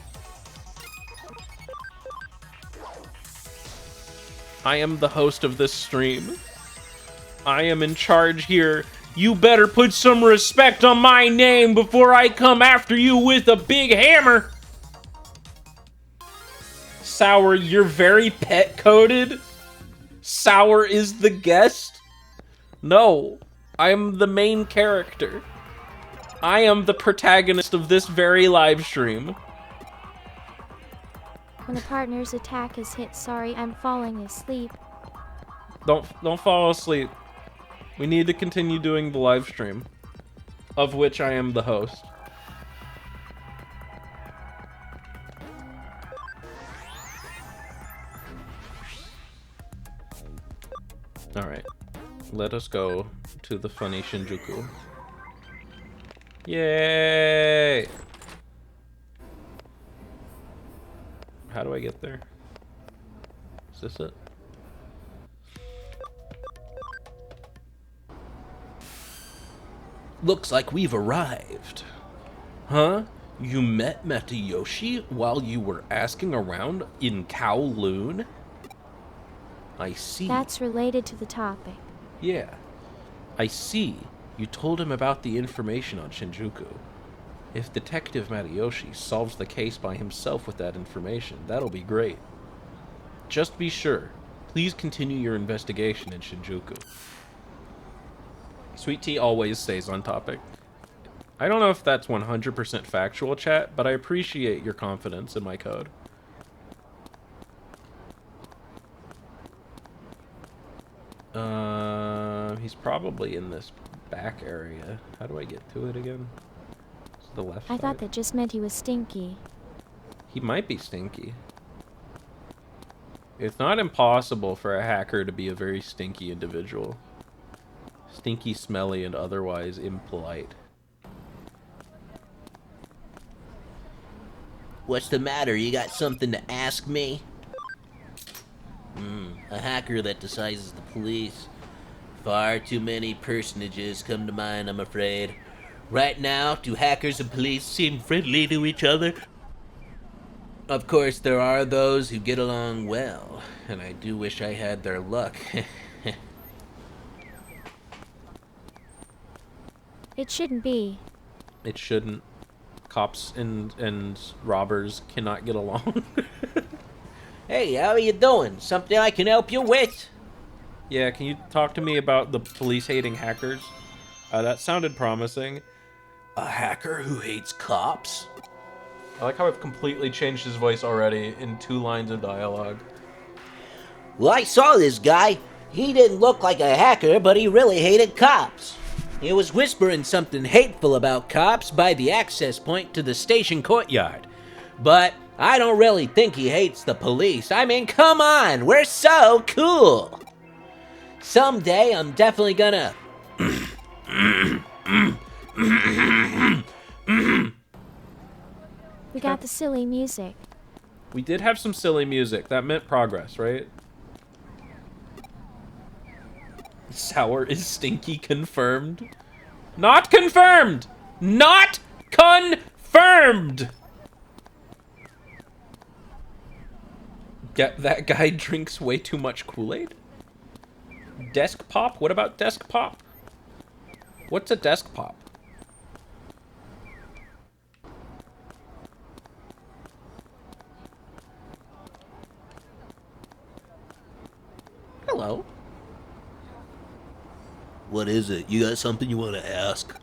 [SPEAKER 3] I am the host of this stream. I am in charge here. You better put some respect on my name before I come after you with a big hammer. Sour, you're very pet-coded. Sour is the guest. No, I am the main character. I am the protagonist of this very live stream.
[SPEAKER 2] When a partner's attack is hit, sorry, I'm falling asleep.
[SPEAKER 3] Don't fall asleep. We need to continue doing the live stream, of which I am the host. Alright. Let us go to the funny Shinjuku. Yay! How do I get there? Is this it? Looks like we've arrived. Huh? You met Matayoshi while you were asking around in Kowloon? I see.
[SPEAKER 2] That's related to the topic.
[SPEAKER 3] Yeah. I see. You told him about the information on Shinjuku. If Detective Matayoshi solves the case by himself with that information, that'll be great. Just be sure.
[SPEAKER 1] Please continue your investigation in Shinjuku. Sweet Tea always stays on topic. I don't know if that's 100% factual, chat, but I appreciate your confidence in my code. He's probably in this back area. How do I get to it again? It's the left
[SPEAKER 2] I
[SPEAKER 1] side.
[SPEAKER 2] thought that just meant he was stinky.
[SPEAKER 1] He might be stinky. It's not impossible for a hacker to be a very stinky individual. Stinky, smelly, and otherwise impolite.
[SPEAKER 3] What's the matter? You got something to ask me? A hacker that disguises the police. Far too many personages come to mind, I'm afraid. Right now, do hackers and police seem friendly to each other? Of course, there are those who get along well, and I do wish I had their luck.
[SPEAKER 2] It shouldn't be.
[SPEAKER 1] It shouldn't. Cops and robbers cannot get along.
[SPEAKER 3] Hey, how are you doing? Something I can help you with?
[SPEAKER 1] Yeah, can you talk to me about the police-hating hackers? That sounded promising.
[SPEAKER 3] A hacker who hates cops?
[SPEAKER 1] I like how I've completely changed his voice already in 2 lines of dialogue.
[SPEAKER 3] Well, I saw this guy. He didn't look like a hacker, but he really hated cops. He was whispering something hateful about cops by the access point to the station courtyard. But I don't really think he hates the police. I mean, come on, we're so cool. Someday I'm definitely gonna...
[SPEAKER 2] We got the silly music.
[SPEAKER 1] We did have some silly music. That meant progress, right? Sour is stinky confirmed. Not confirmed! Not confirmed! That guy drinks way too much Kool-Aid? Desk pop? What about desk pop? What's a desk pop?
[SPEAKER 3] Hello. What is it? You got something you want to ask?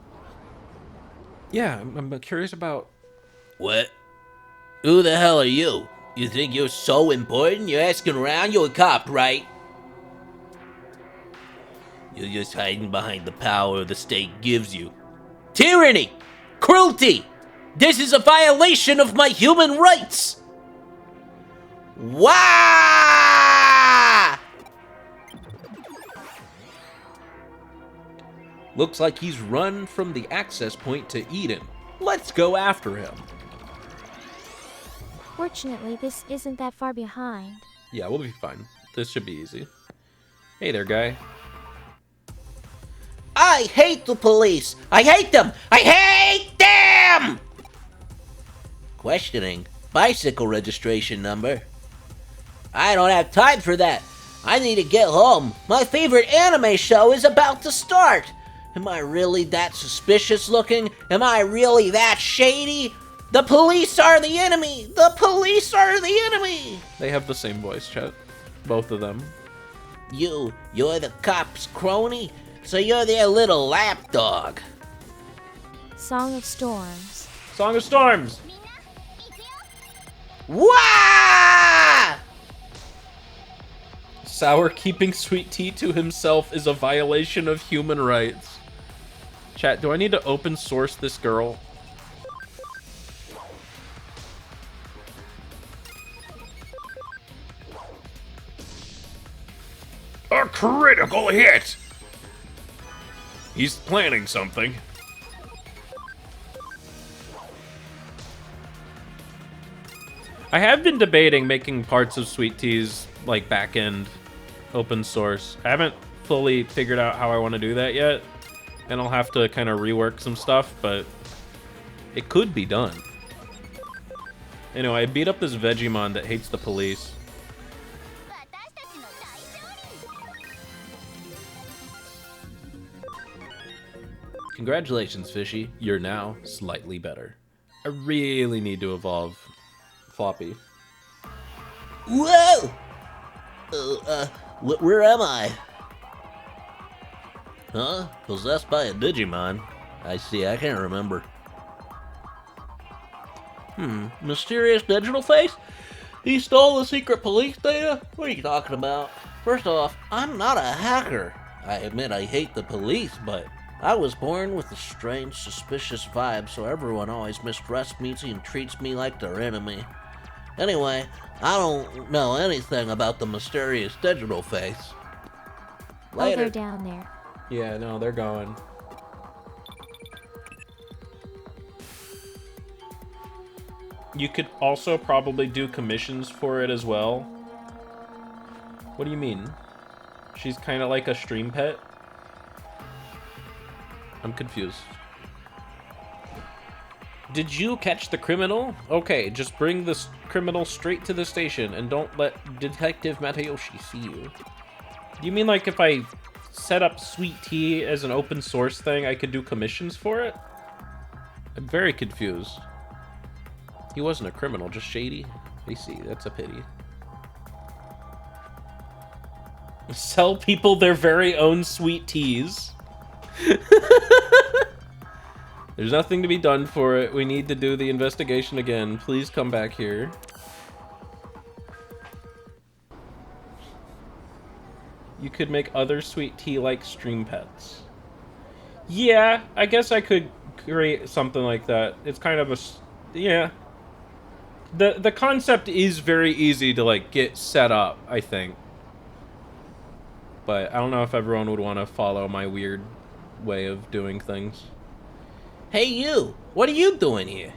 [SPEAKER 1] Yeah, I'm curious about...
[SPEAKER 3] What? Who the hell are you? You think you're so important? You're asking around? You're a cop, right? You're just hiding behind the power the state gives you. Tyranny! Cruelty! This is a violation of my human rights! Wah!
[SPEAKER 1] Looks like he's run from the access point to Eden. Let's go after him.
[SPEAKER 2] Fortunately, this isn't that far behind.
[SPEAKER 1] Yeah, we'll be fine. This should be easy. Hey there, guy.
[SPEAKER 3] I hate the police! I hate them! I hate them! Questioning. Bicycle registration number. I don't have time for that. I need to get home. My favorite anime show is about to start. Am I really that suspicious looking? Am I really that shady? The police are the enemy! The police are the enemy!
[SPEAKER 1] They have the same voice, chat. Both of them.
[SPEAKER 3] You're the cop's crony? So you're their little lapdog.
[SPEAKER 2] Song of Storms.
[SPEAKER 1] Song of Storms!
[SPEAKER 3] Wah!
[SPEAKER 1] Sour keeping sweet tea to himself is a violation of human rights. Chat, do I need to open source this girl?
[SPEAKER 4] A critical hit! He's planning something.
[SPEAKER 1] I have been debating making parts of Sweet Tea's like back-end open source. I haven't fully figured out how I want to do that yet, and I'll have to kind of rework some stuff, but it could be done. Anyway, I beat up this Digimon that hates the police. Congratulations, Fishy. You're now slightly better. I really need to evolve Floppy.
[SPEAKER 3] Whoa! Where am I? Huh? Possessed by a Digimon? I see, I can't remember. Mysterious digital face? He stole the secret police data? What are you talking about? First off, I'm not a hacker. I admit I hate the police, but I was born with a strange, suspicious vibe, so everyone always mistrusts me and treats me like their enemy. Anyway, I don't know anything about the mysterious digital face.
[SPEAKER 2] Oh, they're down there.
[SPEAKER 1] Yeah, no, they're going. You could also probably do commissions for it as well. What do you mean? She's kind of like a stream pet? I'm confused. Did you catch the criminal? Okay, just bring this criminal straight to the station and don't let Detective Matayoshi see you. Do you mean like if I set up Sweet Tea as an open source thing, I could do commissions for it? I'm very confused. He wasn't a criminal, just shady. I see, that's a pity. Sell people their very own sweet teas. There's nothing to be done for it. We need to do the investigation again. Please come back here. You could make other sweet tea like stream pets. Yeah, I guess I could create something like that. It's kind of a... yeah. The concept is very easy to, like, get set up, I think. But I don't know if everyone would want to follow my weird way of doing things.
[SPEAKER 3] Hey you! What are you doing here?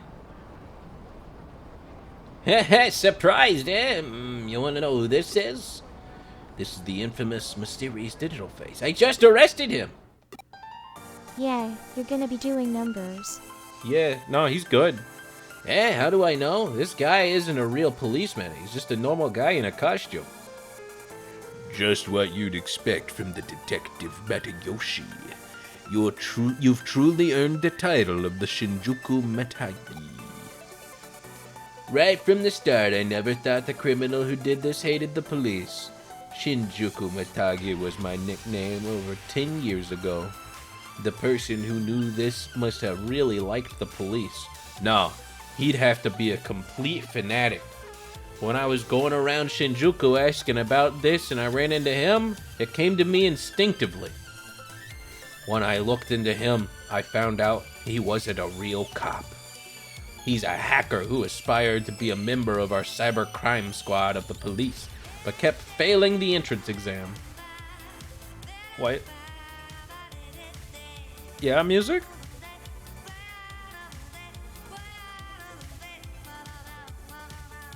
[SPEAKER 3] Heh, surprised, eh? You wanna know who this is? This is the infamous mysterious digital face. I just arrested him!
[SPEAKER 2] Yeah, you're gonna be doing numbers.
[SPEAKER 1] Yeah, no, he's good.
[SPEAKER 3] Eh, how do I know? This guy isn't a real policeman. He's just a normal guy in a costume. Just what you'd expect from the Detective Matayoshi. You've truly earned the title of the Shinjuku Matagi. Right from the start, I never thought the criminal who did this hated the police. Shinjuku Matagi was my nickname over 10 years ago. The person who knew this must have really liked the police. No, he'd have to be a complete fanatic. When I was going around Shinjuku asking about this and I ran into him, it came to me instinctively. When I looked into him, I found out he wasn't a real cop. He's a hacker who aspired to be a member of our cyber crime squad of the police, but kept failing the entrance exam.
[SPEAKER 1] What? Yeah, music?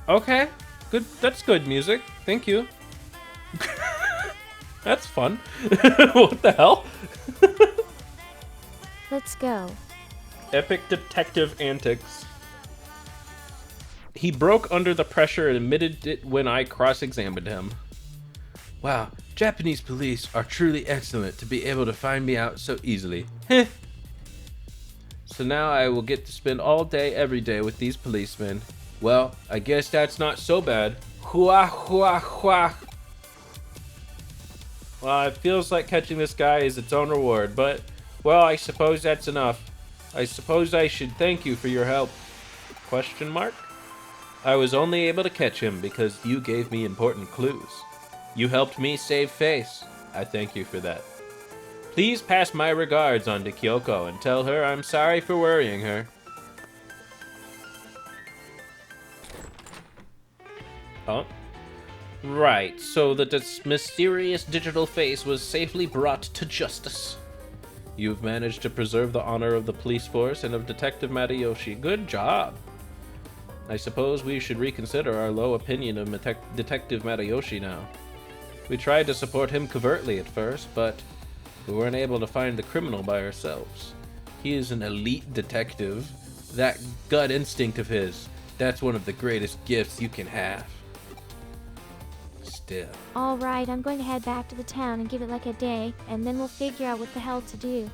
[SPEAKER 1] Okay, good. That's good music. Thank you. That's fun. What the hell?
[SPEAKER 2] Let's go.
[SPEAKER 1] Epic detective antics. He broke under the pressure and admitted it when I cross-examined him. Wow, Japanese police are truly excellent to be able to find me out so easily. Heh. So now I will get to spend all day every day with these policemen. Well, I guess that's not so bad. Hua hua hua. Well, it feels like catching this guy is its own reward, but, well, I suppose that's enough. I suppose I should thank you for your help. Question mark? I was only able to catch him because you gave me important clues. You helped me save face. I thank you for that. Please pass my regards on to Kyoko and tell her I'm sorry for worrying her. Oh. Right, so the mysterious digital face was safely brought to justice. You've managed to preserve the honor of the police force and of Detective Matayoshi. Good job. I suppose we should reconsider our low opinion of Detective Matayoshi now. We tried to support him covertly at first, but we weren't able to find the criminal by ourselves. He is an elite detective. That gut instinct of his, that's one of the greatest gifts you can have. Still.
[SPEAKER 2] Alright, I'm going to head back to the town and give it like a day, and then we'll figure out what the hell to do.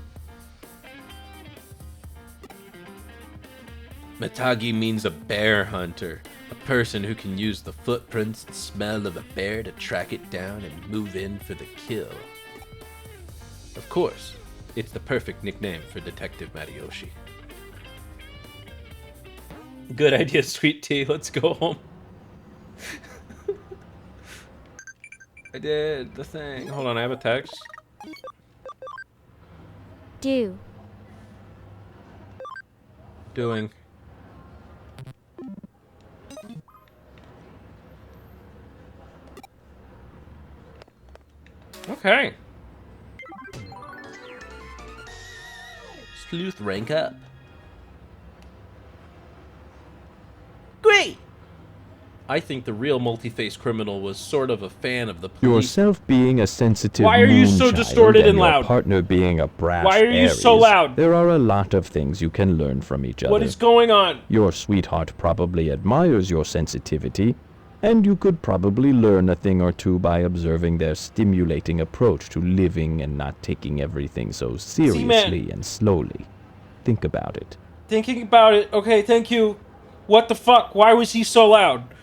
[SPEAKER 3] Matagi means a bear hunter. A person who can use the footprints and smell of a bear to track it down and move in for the kill. Of course, it's the perfect nickname for Detective Matayoshi. Good idea, Sweet Tea. Let's go home. I did the thing. Hold on, I have a text.
[SPEAKER 2] Do.
[SPEAKER 1] Doing. Okay.
[SPEAKER 3] Sleuth rank up. Great! I think the real multi-faced criminal was sort of a fan of the police.
[SPEAKER 5] Yourself being a sensitive
[SPEAKER 3] Why are you so
[SPEAKER 5] moon
[SPEAKER 3] distorted
[SPEAKER 5] child
[SPEAKER 3] and
[SPEAKER 5] your
[SPEAKER 3] loud?
[SPEAKER 5] partner being a brash
[SPEAKER 3] Why are you so
[SPEAKER 5] Aries,
[SPEAKER 3] loud?
[SPEAKER 5] There are a lot of things you can learn from each other.
[SPEAKER 3] What is going on?
[SPEAKER 5] Your sweetheart probably admires your sensitivity, and you could probably learn a thing or two by observing their stimulating approach to living and not taking everything so seriously and slowly. Think about it.
[SPEAKER 3] Thinking about it. Okay, thank you. What the fuck? Why was he so loud?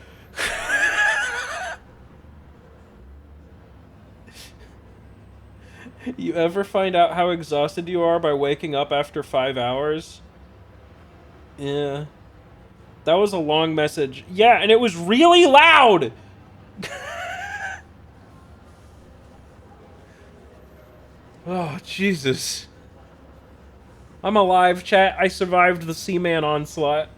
[SPEAKER 3] You ever find out how exhausted you are by waking up after 5 hours? Yeah. That was a long message. Yeah, and it was really loud! Oh, Jesus. I'm alive, chat. I survived the Seaman onslaught.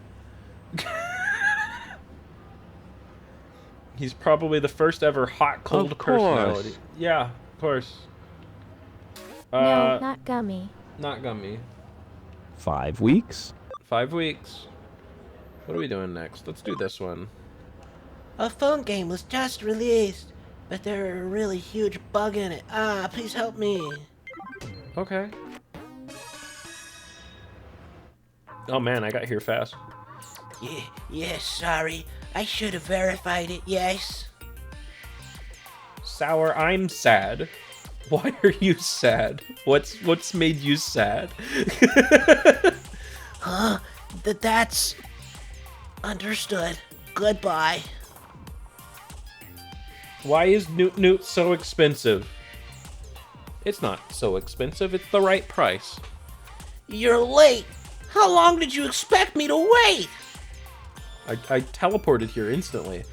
[SPEAKER 3] He's probably the first ever hot, cold
[SPEAKER 5] Of course.
[SPEAKER 3] personality. Yeah, of course.
[SPEAKER 2] No, not gummy.
[SPEAKER 3] Not gummy.
[SPEAKER 5] 5 weeks?
[SPEAKER 1] 5 weeks. What are we doing next? Let's do this one.
[SPEAKER 6] A phone game was just released, but there's a really huge bug in it. Please help me.
[SPEAKER 1] Okay.
[SPEAKER 3] Oh man, I got here fast.
[SPEAKER 6] Yes, sorry. I should have verified it, yes.
[SPEAKER 3] Sour, I'm sad. Why are you sad? What's made you sad?
[SPEAKER 6] Huh? That's... Understood. Goodbye.
[SPEAKER 3] Why is Newt Newt so expensive? It's not so expensive, it's the right price.
[SPEAKER 6] You're late. How long did you expect me to wait?
[SPEAKER 3] I teleported here instantly.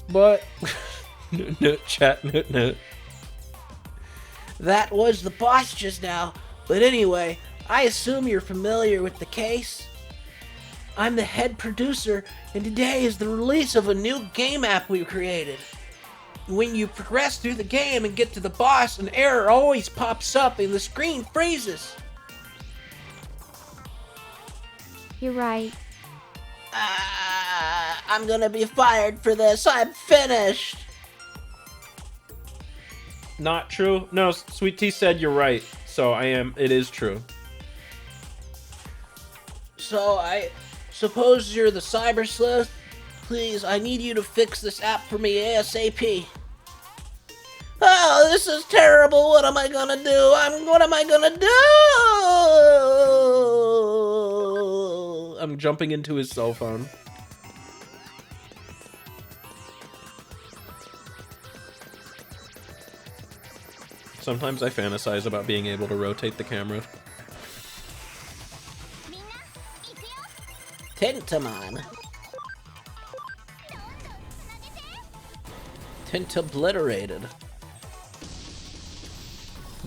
[SPEAKER 3] But... Newt Newt, chat, Newt Newt.
[SPEAKER 6] That was the boss just now. But anyway, I assume you're familiar with the case. I'm the head producer, and today is the release of a new game app we created. When you progress through the game and get to the boss, an error always pops up and the screen freezes.
[SPEAKER 2] You're right.
[SPEAKER 6] I'm gonna be fired for this. I'm finished.
[SPEAKER 3] Not true? No, Sweet Tea said you're right. So I am, it is true.
[SPEAKER 6] So I suppose you're the Cyber Sleuth? Please, I need you to fix this app for me ASAP. Oh, this is terrible. What am I gonna do? What am I gonna do?
[SPEAKER 3] I'm jumping into his cell phone. Sometimes I fantasize about being able to rotate the camera.
[SPEAKER 6] Tentamon. Tentabliterated.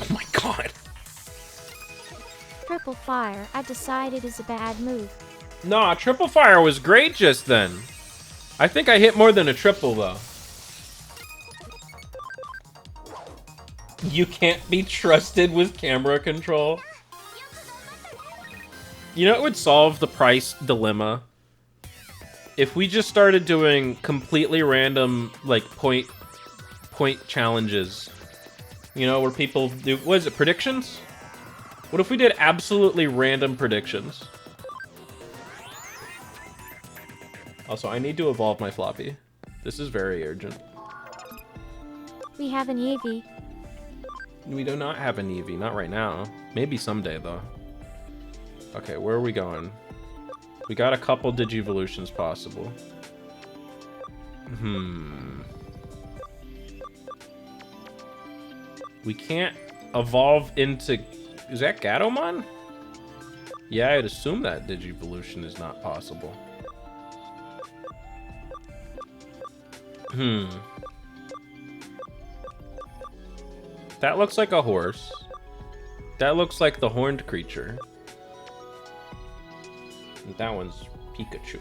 [SPEAKER 3] Oh my god!
[SPEAKER 2] Triple fire, I decided is a bad move.
[SPEAKER 1] Nah, triple fire was great just then. I think I hit more than a triple though.
[SPEAKER 3] You can't be trusted with camera control.
[SPEAKER 1] You know what would solve the price dilemma? If we just started doing completely random, like, point challenges. You know, where people do, what is it, predictions? What if we did absolutely random predictions? Also, I need to evolve my floppy. This is very urgent.
[SPEAKER 2] We have an Eevee.
[SPEAKER 1] We do not have an Eevee, not right now. Maybe someday, though. Okay, where are we going? We got a couple Digivolutions possible. We can't evolve into... Is that Gatomon? Yeah, I'd assume that Digivolution is not possible. That looks like a horse. That looks like the horned creature. And that one's Pikachu.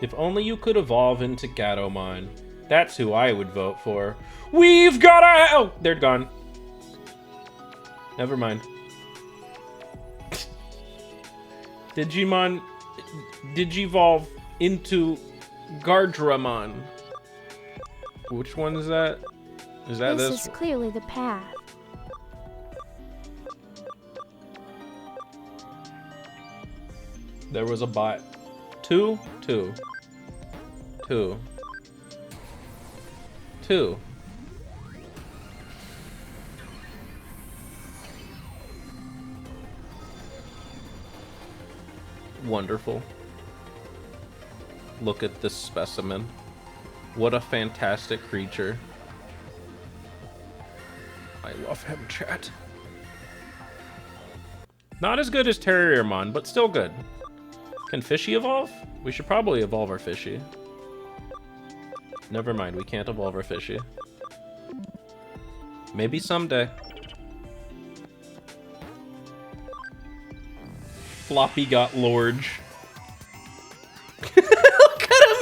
[SPEAKER 1] If only you could evolve into Gatomon. That's who I would vote for. We've got a... Oh, they're gone. Never mind. Digimon Digivolve into Gardramon. Which one is that? Is that this?
[SPEAKER 2] This is clearly the path.
[SPEAKER 1] There was a bot. Two. Wonderful. Look at this specimen. What a fantastic creature. I love him, chat. Not as good as Terriermon, but still good. Can Fishy evolve? We should probably evolve our Fishy. Never mind, we can't evolve our Fishy. Maybe someday. Floppy got Lorge. Look at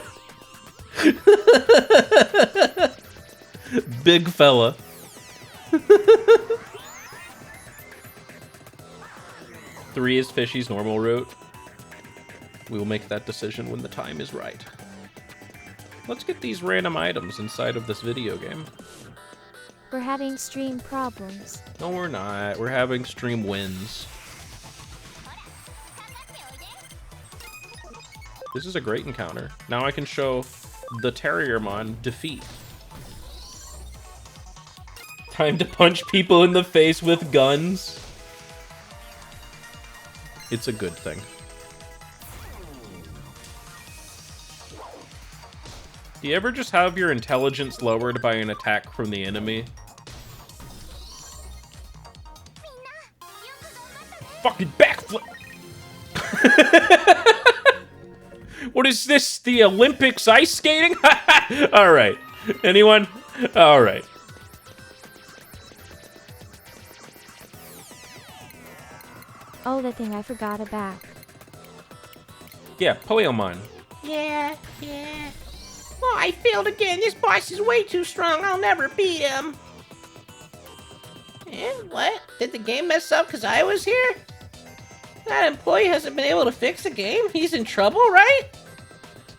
[SPEAKER 1] him! Big fella. 3 is Fishy's normal route. We will make that decision when the time is right. Let's get these random items inside of this video game.
[SPEAKER 2] We're having stream problems.
[SPEAKER 1] No, we're not. We're having stream wins. This is a great encounter. Now I can show the Terriermon defeat. Time to punch people in the face with guns. It's a good thing. Do you ever just have your intelligence lowered by an attack from the enemy? Fucking backflip! What is this? The Olympics ice skating? Alright. Anyone? Alright.
[SPEAKER 2] Oh, the thing I forgot about.
[SPEAKER 1] Yeah, Poyomon.
[SPEAKER 6] Yeah. Oh, I failed again. This boss is way too strong. I'll never beat him. What? Did the game mess up because I was here? That employee hasn't been able to fix the game? He's in trouble, right?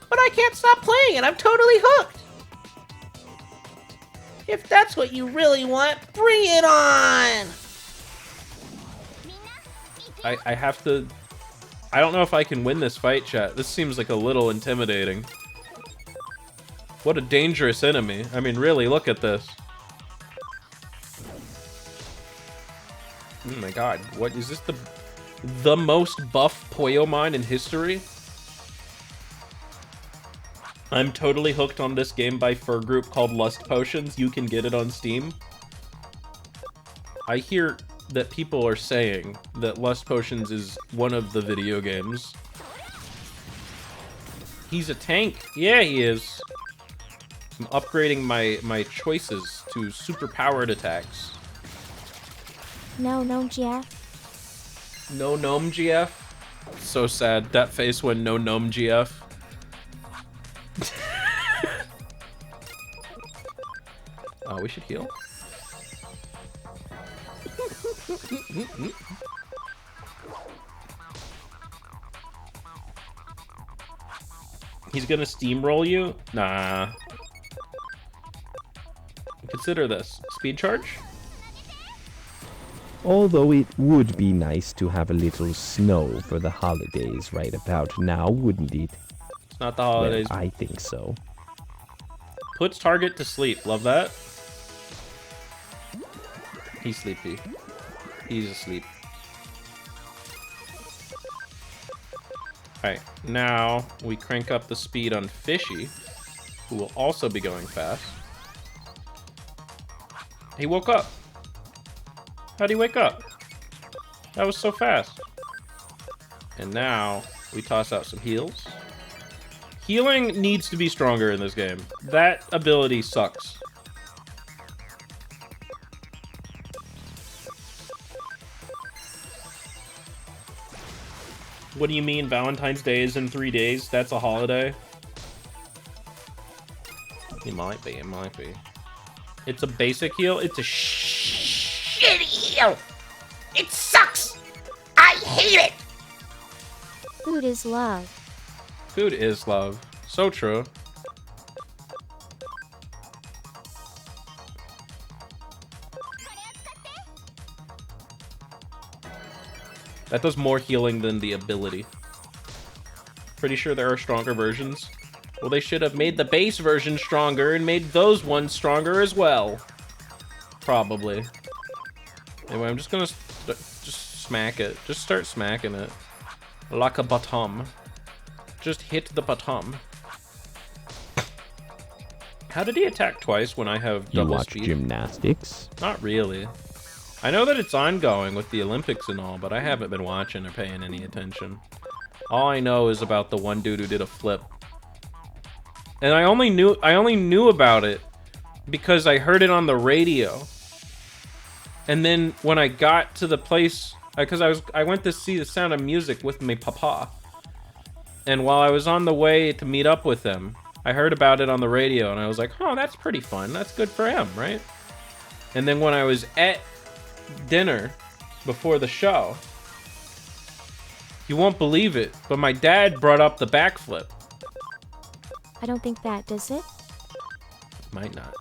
[SPEAKER 6] But I can't stop playing it. I'm totally hooked. If that's what you really want, bring it on!
[SPEAKER 1] I have to... I don't know if I can win this fight, chat. This seems like a little intimidating. What a dangerous enemy. I mean, really, look at this. Oh my god, what is this, the most buff Poyomon in history? I'm totally hooked on this game by fur group called Lust Potions. You can get it on Steam. I hear that people are saying that Lust Potions is one of the video games. He's a tank. Yeah, he is. I'm upgrading my choices to super powered attacks.
[SPEAKER 2] No, Jeff.
[SPEAKER 1] No Gnome GF? So sad. That face when no Gnome GF. Oh, we should heal. He's gonna steamroll you? Nah. Consider this. Speed charge?
[SPEAKER 5] Although it would be nice to have a little snow for the holidays right about now, wouldn't it?
[SPEAKER 1] It's not the holidays.
[SPEAKER 5] Well, I think so.
[SPEAKER 1] Puts target to sleep. Love that. He's sleepy. He's asleep. Alright, now we crank up the speed on Fishy, who will also be going fast. He woke up. How'd he wake up? That was so fast. And now we toss out some heals. Healing needs to be stronger in this game. That ability sucks. What do you mean Valentine's Day is in 3 days? That's a holiday? It might be, it might be. It's a basic heal? It's a
[SPEAKER 7] Shitty heal! It sucks! I hate it!
[SPEAKER 2] Food is love.
[SPEAKER 1] Food is love. So true. That does more healing than the ability. Pretty sure there are stronger versions. Well, they should have made the base version stronger and made those ones stronger as well. Probably. Anyway, I'm just gonna just smack it. Just start smacking it. Like a bottom. Just hit the bottom. How did he attack twice when I have
[SPEAKER 5] You
[SPEAKER 1] double
[SPEAKER 5] watch
[SPEAKER 1] speed?
[SPEAKER 5] gymnastics?
[SPEAKER 1] Not really. I know that it's ongoing with the Olympics and all, but I haven't been watching or paying any attention. All I know is about the one dude who did a flip. And I only knew about it because I heard it on the radio. And then when I got to the place, because I went to see The Sound of Music with my papa. And while I was on the way to meet up with them, I heard about it on the radio and I was like, oh, that's pretty fun. That's good for him, right? And then when I was at dinner before the show, you won't believe it, but my dad brought up the backflip.
[SPEAKER 2] I don't think that does it.
[SPEAKER 1] Might not.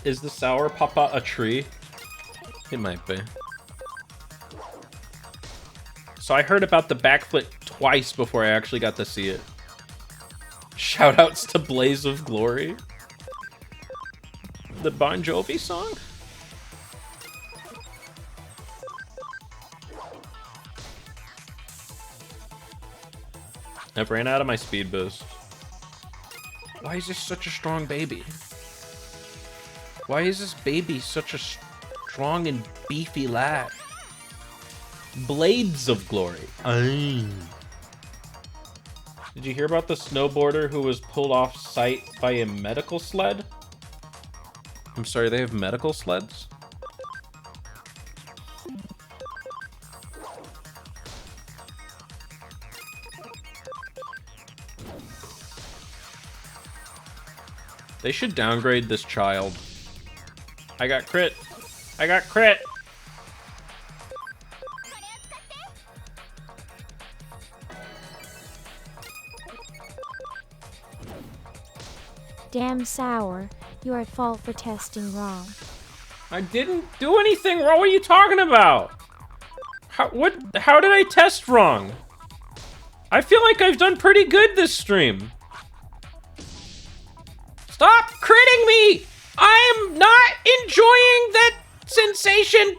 [SPEAKER 1] Is the sour papa a tree? It might be. So I heard about the backflip twice before I actually got to see it. Shoutouts to Blaze of Glory. The Bon Jovi song? I've ran out of my speed boost. Why is this such a strong baby? Why is this baby such a strong and beefy lad? Blades of Glory. Did you hear about the snowboarder who was pulled off site by a medical sled? I'm sorry, they have medical sleds? They should downgrade this child. I got crit. I got crit.
[SPEAKER 2] Damn sour, you are at fault for testing wrong.
[SPEAKER 1] I didn't do anything wrong. What are you talking about? How did I test wrong? I feel like I've done pretty good this stream. Stop critting me! I am not enjoying that sensation.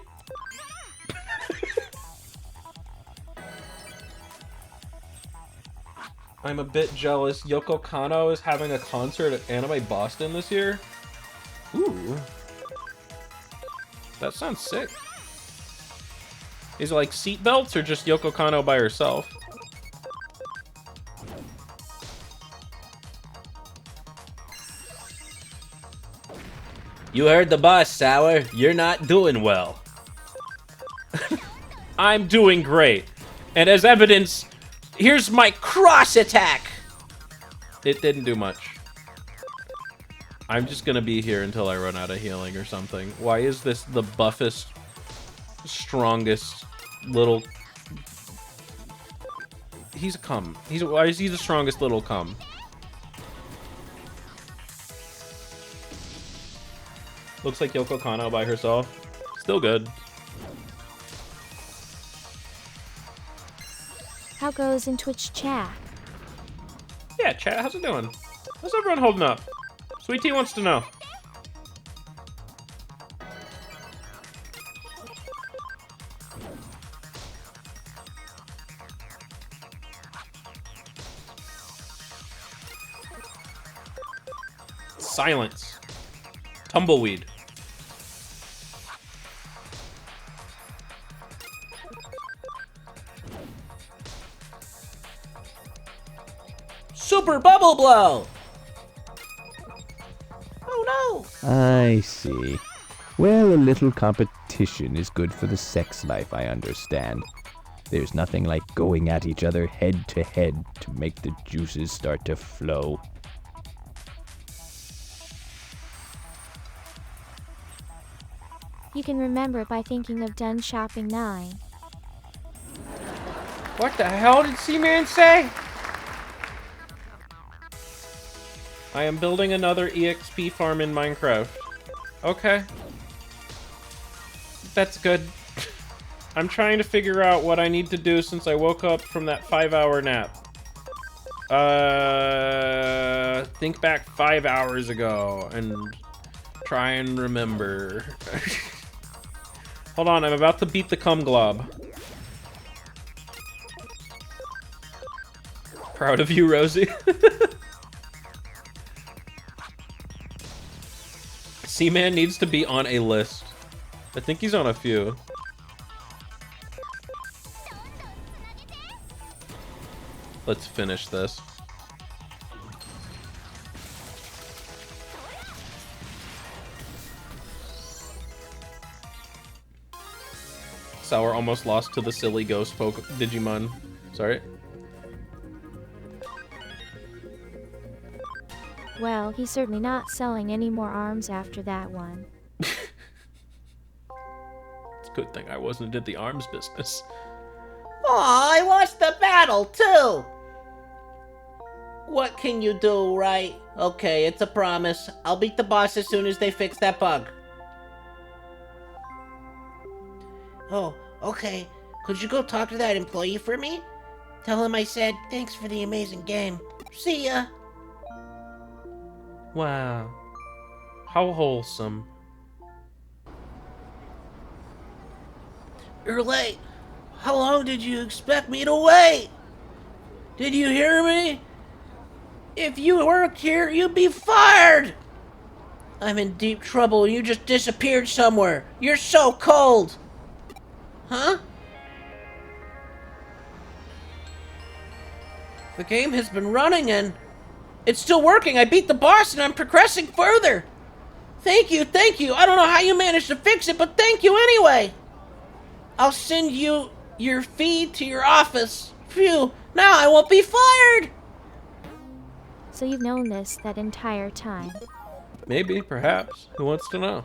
[SPEAKER 1] I'm a bit jealous. Yoko Kanno is having a concert at Anime Boston this year. Ooh. That sounds sick. Is it like seatbelts or just Yoko Kanno by herself?
[SPEAKER 3] You heard the boss, Sour. You're not doing well.
[SPEAKER 1] I'm doing great. And as evidence, here's my cross attack. It didn't do much. I'm just gonna be here until I run out of healing or something. Why is this the buffest, strongest little... He's a cum. Why is he the strongest little cum? Looks like Yoko Kanno by herself. Still good.
[SPEAKER 2] How goes in Twitch chat?
[SPEAKER 1] Yeah, chat, how's it doing? How's everyone holding up? Sweet Tea wants to know. Silence. Tumbleweed.
[SPEAKER 6] Super Bubble Blow! Oh no!
[SPEAKER 5] I see. Well, a little competition is good for the sex life, I understand. There's nothing like going at each other head to head to make the juices start to flow.
[SPEAKER 2] You can remember it by thinking of Done Shopping 9.
[SPEAKER 1] What the hell did Seaman say? I am building another EXP farm in Minecraft. Okay. That's good. I'm trying to figure out what I need to do since I woke up from that 5-hour nap. Think back 5 hours ago and try and remember. Hold on, I'm about to beat the cum glob. Proud of you, Rosie. Seaman needs to be on a list. I think he's on a few. Let's finish this. Sour almost lost to the silly ghost Digimon. Sorry.
[SPEAKER 2] Well, he's certainly not selling any more arms after that one.
[SPEAKER 1] It's a good thing I wasn't in the arms business.
[SPEAKER 6] Aw, I lost the battle, too! What can you do, right? Okay, it's a promise. I'll beat the boss as soon as they fix that bug. Oh, okay. Could you go talk to that employee for me? Tell him I said, thanks for the amazing game. See ya!
[SPEAKER 1] Wow. How wholesome.
[SPEAKER 6] You're late. How long did you expect me to wait? Did you hear me? If you worked here, you'd be fired! I'm in deep trouble and you just disappeared somewhere. You're so cold! Huh? The game has been running and it's still working. I beat the boss and I'm progressing further. Thank you, thank you. I don't know how you managed to fix it, but thank you anyway. I'll send you your feed to your office. Phew, now I won't be fired.
[SPEAKER 2] So you've known this that entire time.
[SPEAKER 1] Maybe, perhaps. Who wants to know?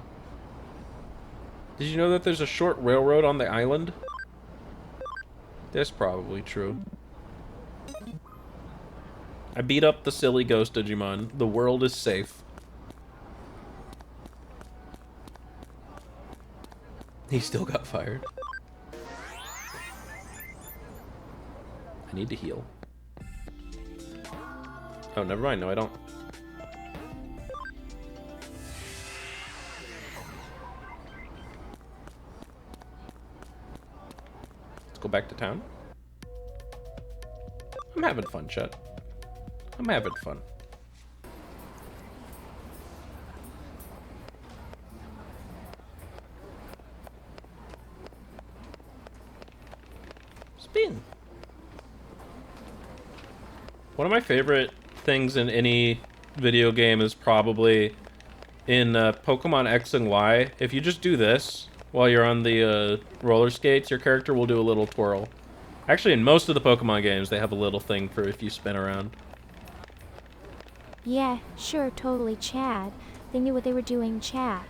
[SPEAKER 1] Did you know that there's a short railroad on the island? That's probably true. I beat up the silly ghost Digimon. The world is safe. He still got fired. I need to heal. Oh, never mind. No, I don't. Let's go back to town. I'm having fun, chat. I'm having fun. Spin. One of my favorite things in any video game is probably in Pokemon X and Y. If you just do this while you're on the roller skates, your character will do a little twirl. Actually, in most of the Pokemon games, they have a little thing for if you spin around.
[SPEAKER 2] Yeah, sure, totally Chad. They knew what they were doing, Chad.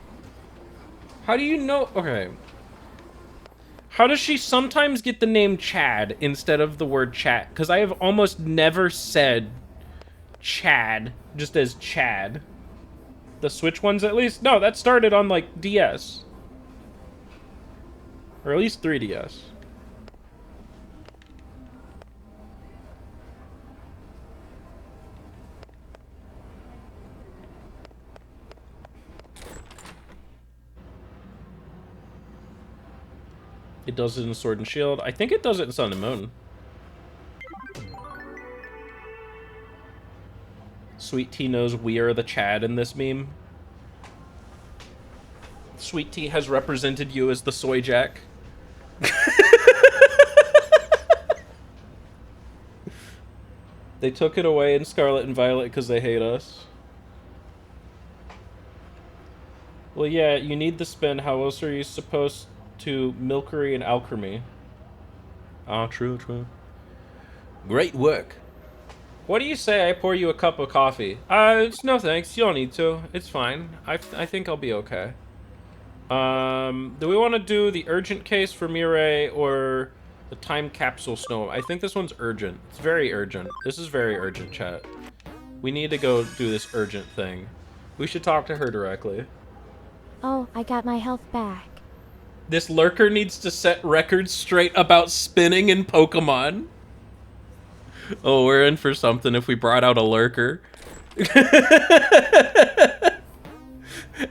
[SPEAKER 1] How do you know? Okay. How does she sometimes get the name Chad instead of the word chat? Because I have almost never said Chad just as Chad. The Switch ones, at least? No, that started on, like, DS. Or at least 3DS. It does it in Sword and Shield. I think it does it in Sun and Moon. Sweet Tea knows we are the Chad in this meme. Sweet Tea has represented you as the Soy Jack. They took it away in Scarlet and Violet because they hate us. Well, yeah, you need the spin. How else are you supposed to milkery and alchemy? Ah, true.
[SPEAKER 3] Great work.
[SPEAKER 1] What do you say I pour you a cup of coffee? No thanks. You don't need to. It's fine. I think I'll be okay. Do we want to do the urgent case for Mireille or the time capsule snow? I think this one's urgent. It's very urgent. This is very urgent, chat. We need to go do this urgent thing. We should talk to her directly.
[SPEAKER 2] Oh, I got my health back.
[SPEAKER 1] This lurker needs to set records straight about spinning in Pokemon. Oh, we're in for something if we brought out a lurker.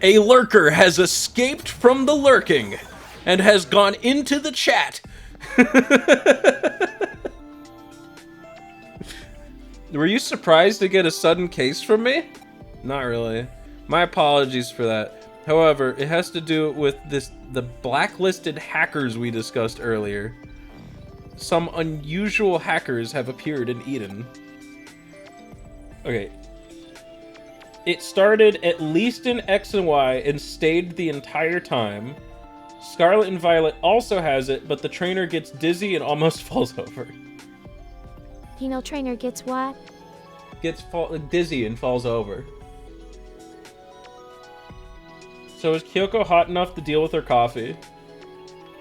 [SPEAKER 1] A lurker has escaped from the lurking and has gone into the chat. Were you surprised to get a sudden case from me? Not really. My apologies for that. However, it has to do with the blacklisted hackers we discussed earlier. Some unusual hackers have appeared in Eden. Okay. It started at least in X and Y and stayed the entire time. Scarlet and Violet also has it, but the trainer gets dizzy and almost falls over.
[SPEAKER 2] Dino Trainer gets what?
[SPEAKER 1] Gets dizzy and falls over. So is Kyoko hot enough to deal with her coffee?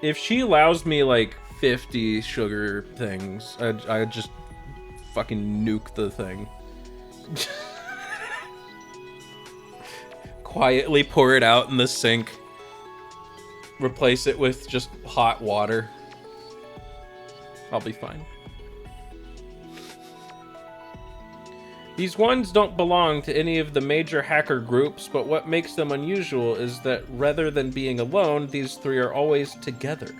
[SPEAKER 1] If she allows me like 50 sugar things, I'd just fucking nuke the thing. Quietly pour it out in the sink. Replace it with just hot water. I'll be fine. These ones don't belong to any of the major hacker groups, but what makes them unusual is that rather than being alone, these three are always together.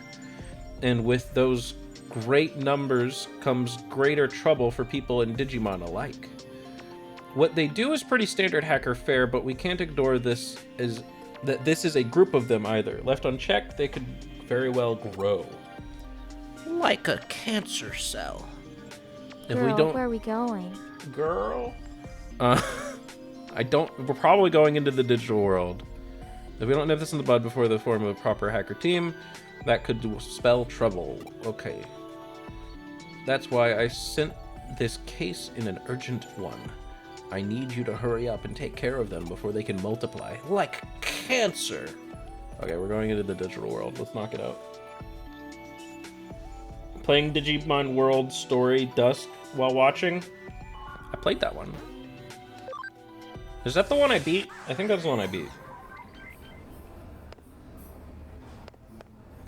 [SPEAKER 1] And with those great numbers comes greater trouble for people in Digimon alike. What they do is pretty standard hacker fare, but we can't ignore this as that this is a group of them either. Left unchecked, they could very well grow.
[SPEAKER 6] Like a cancer cell.
[SPEAKER 1] If
[SPEAKER 2] Girl,
[SPEAKER 1] we don't,
[SPEAKER 2] where are we going?
[SPEAKER 1] girl. We're probably going into the digital world. If we don't nip this in the bud before they form a proper hacker team, that could spell trouble. Okay. That's why I sent this case in an urgent one. I need you to hurry up and take care of them before they can multiply.
[SPEAKER 6] Like cancer.
[SPEAKER 1] Okay, we're going into the digital world. Let's knock it out. Playing Digimon World Story Dusk while watching. I played that one. Is that the one I beat? I think that's the one I beat.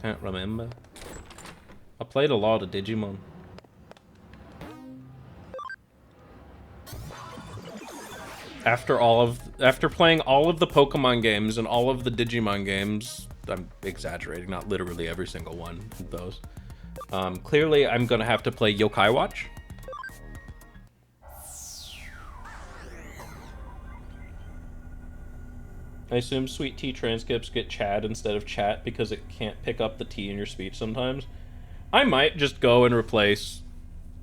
[SPEAKER 1] Can't remember. I played a lot of Digimon. After playing all of the Pokemon games and all of the Digimon games, I'm exaggerating, not literally every single one of those. Clearly, I'm gonna have to play Yokai Watch. I assume Sweet Tea transcripts get Chad instead of chat because it can't pick up the T in your speech sometimes. I might just go and replace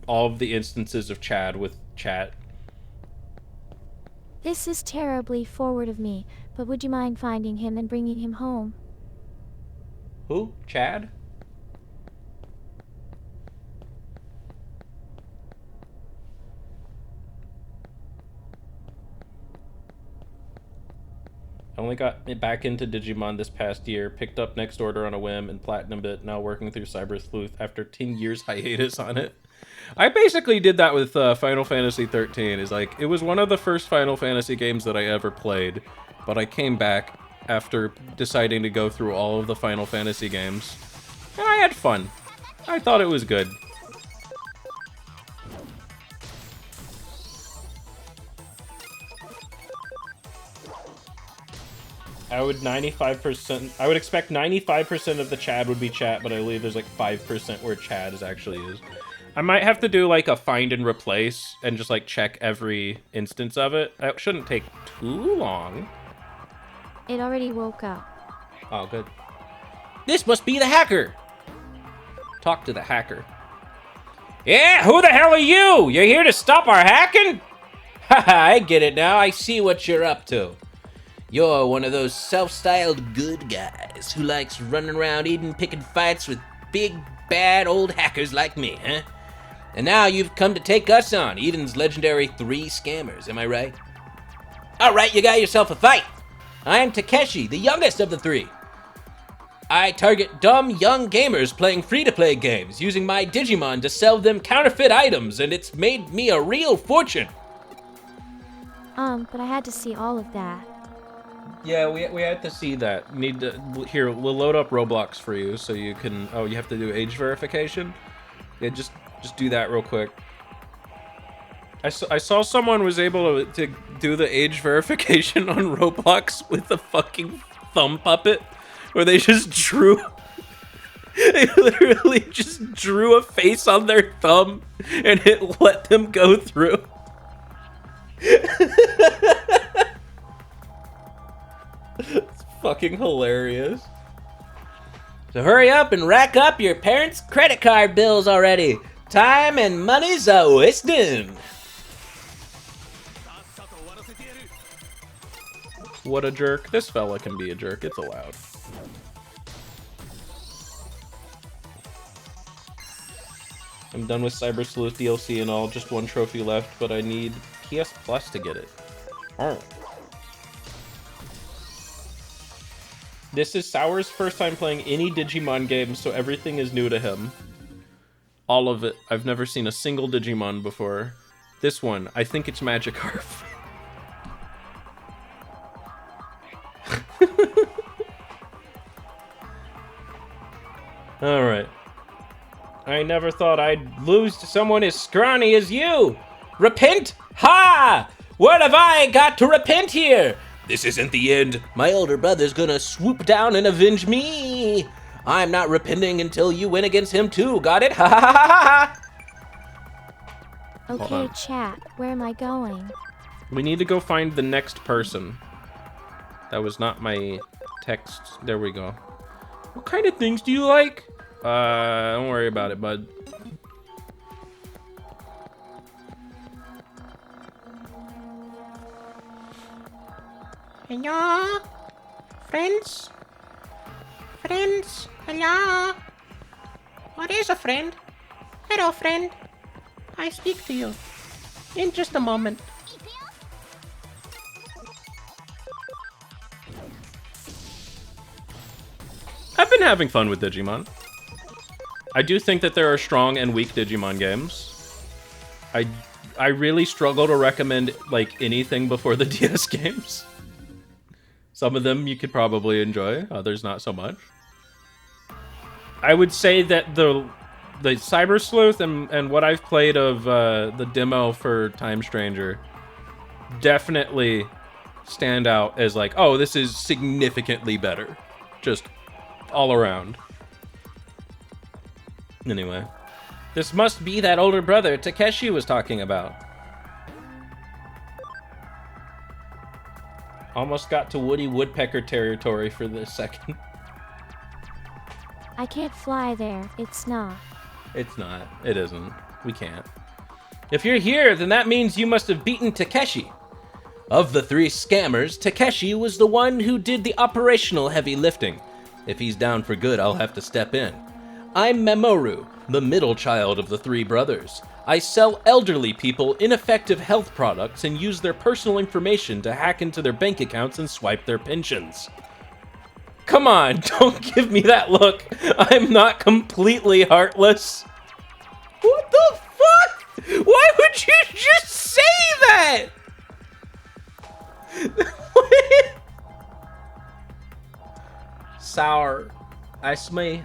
[SPEAKER 1] all of the instances of Chad with chat.
[SPEAKER 2] This is terribly forward of me, but would you mind finding him and bringing him home?
[SPEAKER 1] Who? Chad? I only got back into Digimon this past year, picked up Next Order on a whim and platinumed it, now working through Cyber Sleuth after 10 years hiatus on it. I basically did that with Final Fantasy 13. It was one of the first Final Fantasy games that I ever played, but I came back after deciding to go through all of the Final Fantasy games, and I had fun. I thought it was good. I would expect 95% of the Chad would be chat, but I believe there's like 5% where Chad is actually used. I might have to do like a find and replace and just like check every instance of it. That shouldn't take too long.
[SPEAKER 2] It already woke up.
[SPEAKER 1] Oh, good.
[SPEAKER 3] This must be the hacker.
[SPEAKER 1] Talk to the hacker.
[SPEAKER 3] Yeah, who the hell are you? You're here to stop our hacking? Haha, I get it now. I see what you're up to. You're one of those self-styled good guys who likes running around Eden picking fights with big, bad old hackers like me, huh? And now you've come to take us on, Eden's legendary 3 scammers, am I right? Alright, you got yourself a fight. I'm Takeshi, the youngest of the 3. I target dumb young gamers playing free-to-play games, using my Digimon to sell them counterfeit items, and it's made me a real fortune.
[SPEAKER 2] But I had to see all of that.
[SPEAKER 1] Yeah, we had to see that. Need to here. We'll load up Roblox for you so you can. Oh, you have to do age verification. Yeah, just do that real quick. I saw someone was able to do the age verification on Roblox with a fucking thumb puppet, where they just drew. They literally just drew a face on their thumb, and it let them go through. It's fucking hilarious.
[SPEAKER 3] So hurry up and rack up your parents' credit card bills already. Time and money's a wasting.
[SPEAKER 1] What a jerk. This fella can be a jerk. It's allowed. I'm done with Cyber Sleuth DLC and all. Just 1 trophy left, but I need PS Plus to get it. Oh. This is Sour's first time playing any Digimon game, so everything is new to him. All of it. I've never seen a single Digimon before. This one, I think it's Magikarp. Alright. I never thought I'd lose to someone as scrawny as you! Repent? Ha! What have I got to repent here? This isn't the end. My older brother's gonna swoop down and avenge me. I'm not repenting until you win against him too, got it? Ha ha ha ha ha!
[SPEAKER 2] Okay, chat, where am I going?
[SPEAKER 1] We need to go find the next person. That was not my text. There we go. What kind of things do you like? Don't worry about it, bud.
[SPEAKER 7] Hello? Friends? Friends? Hello? What is a friend? Hello, friend. I speak to you. In just a moment.
[SPEAKER 1] I've been having fun with Digimon. I do think that there are strong and weak Digimon games. I really struggle to recommend like anything before the DS games. Some of them you could probably enjoy, others not so much. I would say that the Cyber Sleuth and what I've played of the demo for Time Stranger definitely stand out as like, oh, this is significantly better. Just all around. Anyway, this must be that older brother Takeshi was talking about. Almost got to Woody Woodpecker territory for this second.
[SPEAKER 2] I can't fly there. It's not.
[SPEAKER 1] It's not. It isn't. We can't. If you're here, then that means you must have beaten Takeshi. Of the 3 scammers, Takeshi was the one who did the operational heavy lifting. If he's down for good, I'll have to step in. I'm Mamoru, the middle child of the 3 brothers. I sell elderly people ineffective health products and use their personal information to hack into their bank accounts and swipe their pensions. Come on, don't give me that look. I'm not completely heartless. What the fuck? Why would you just say that? Sour. That's me.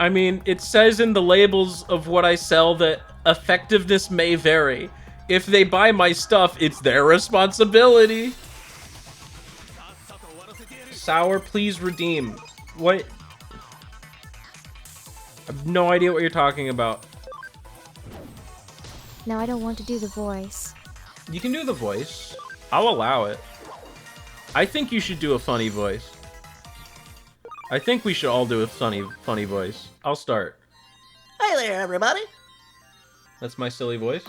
[SPEAKER 1] I mean, it says in the labels of what I sell that effectiveness may vary. If they buy my stuff, it's their responsibility. Sour, please redeem. What? I have no idea what you're talking about.
[SPEAKER 2] Now I don't want to do the voice.
[SPEAKER 1] You can do the voice. I'll allow it. I think you should do a funny voice. I think we should all do a funny voice. I'll start.
[SPEAKER 6] Hey there, everybody.
[SPEAKER 1] That's my silly voice.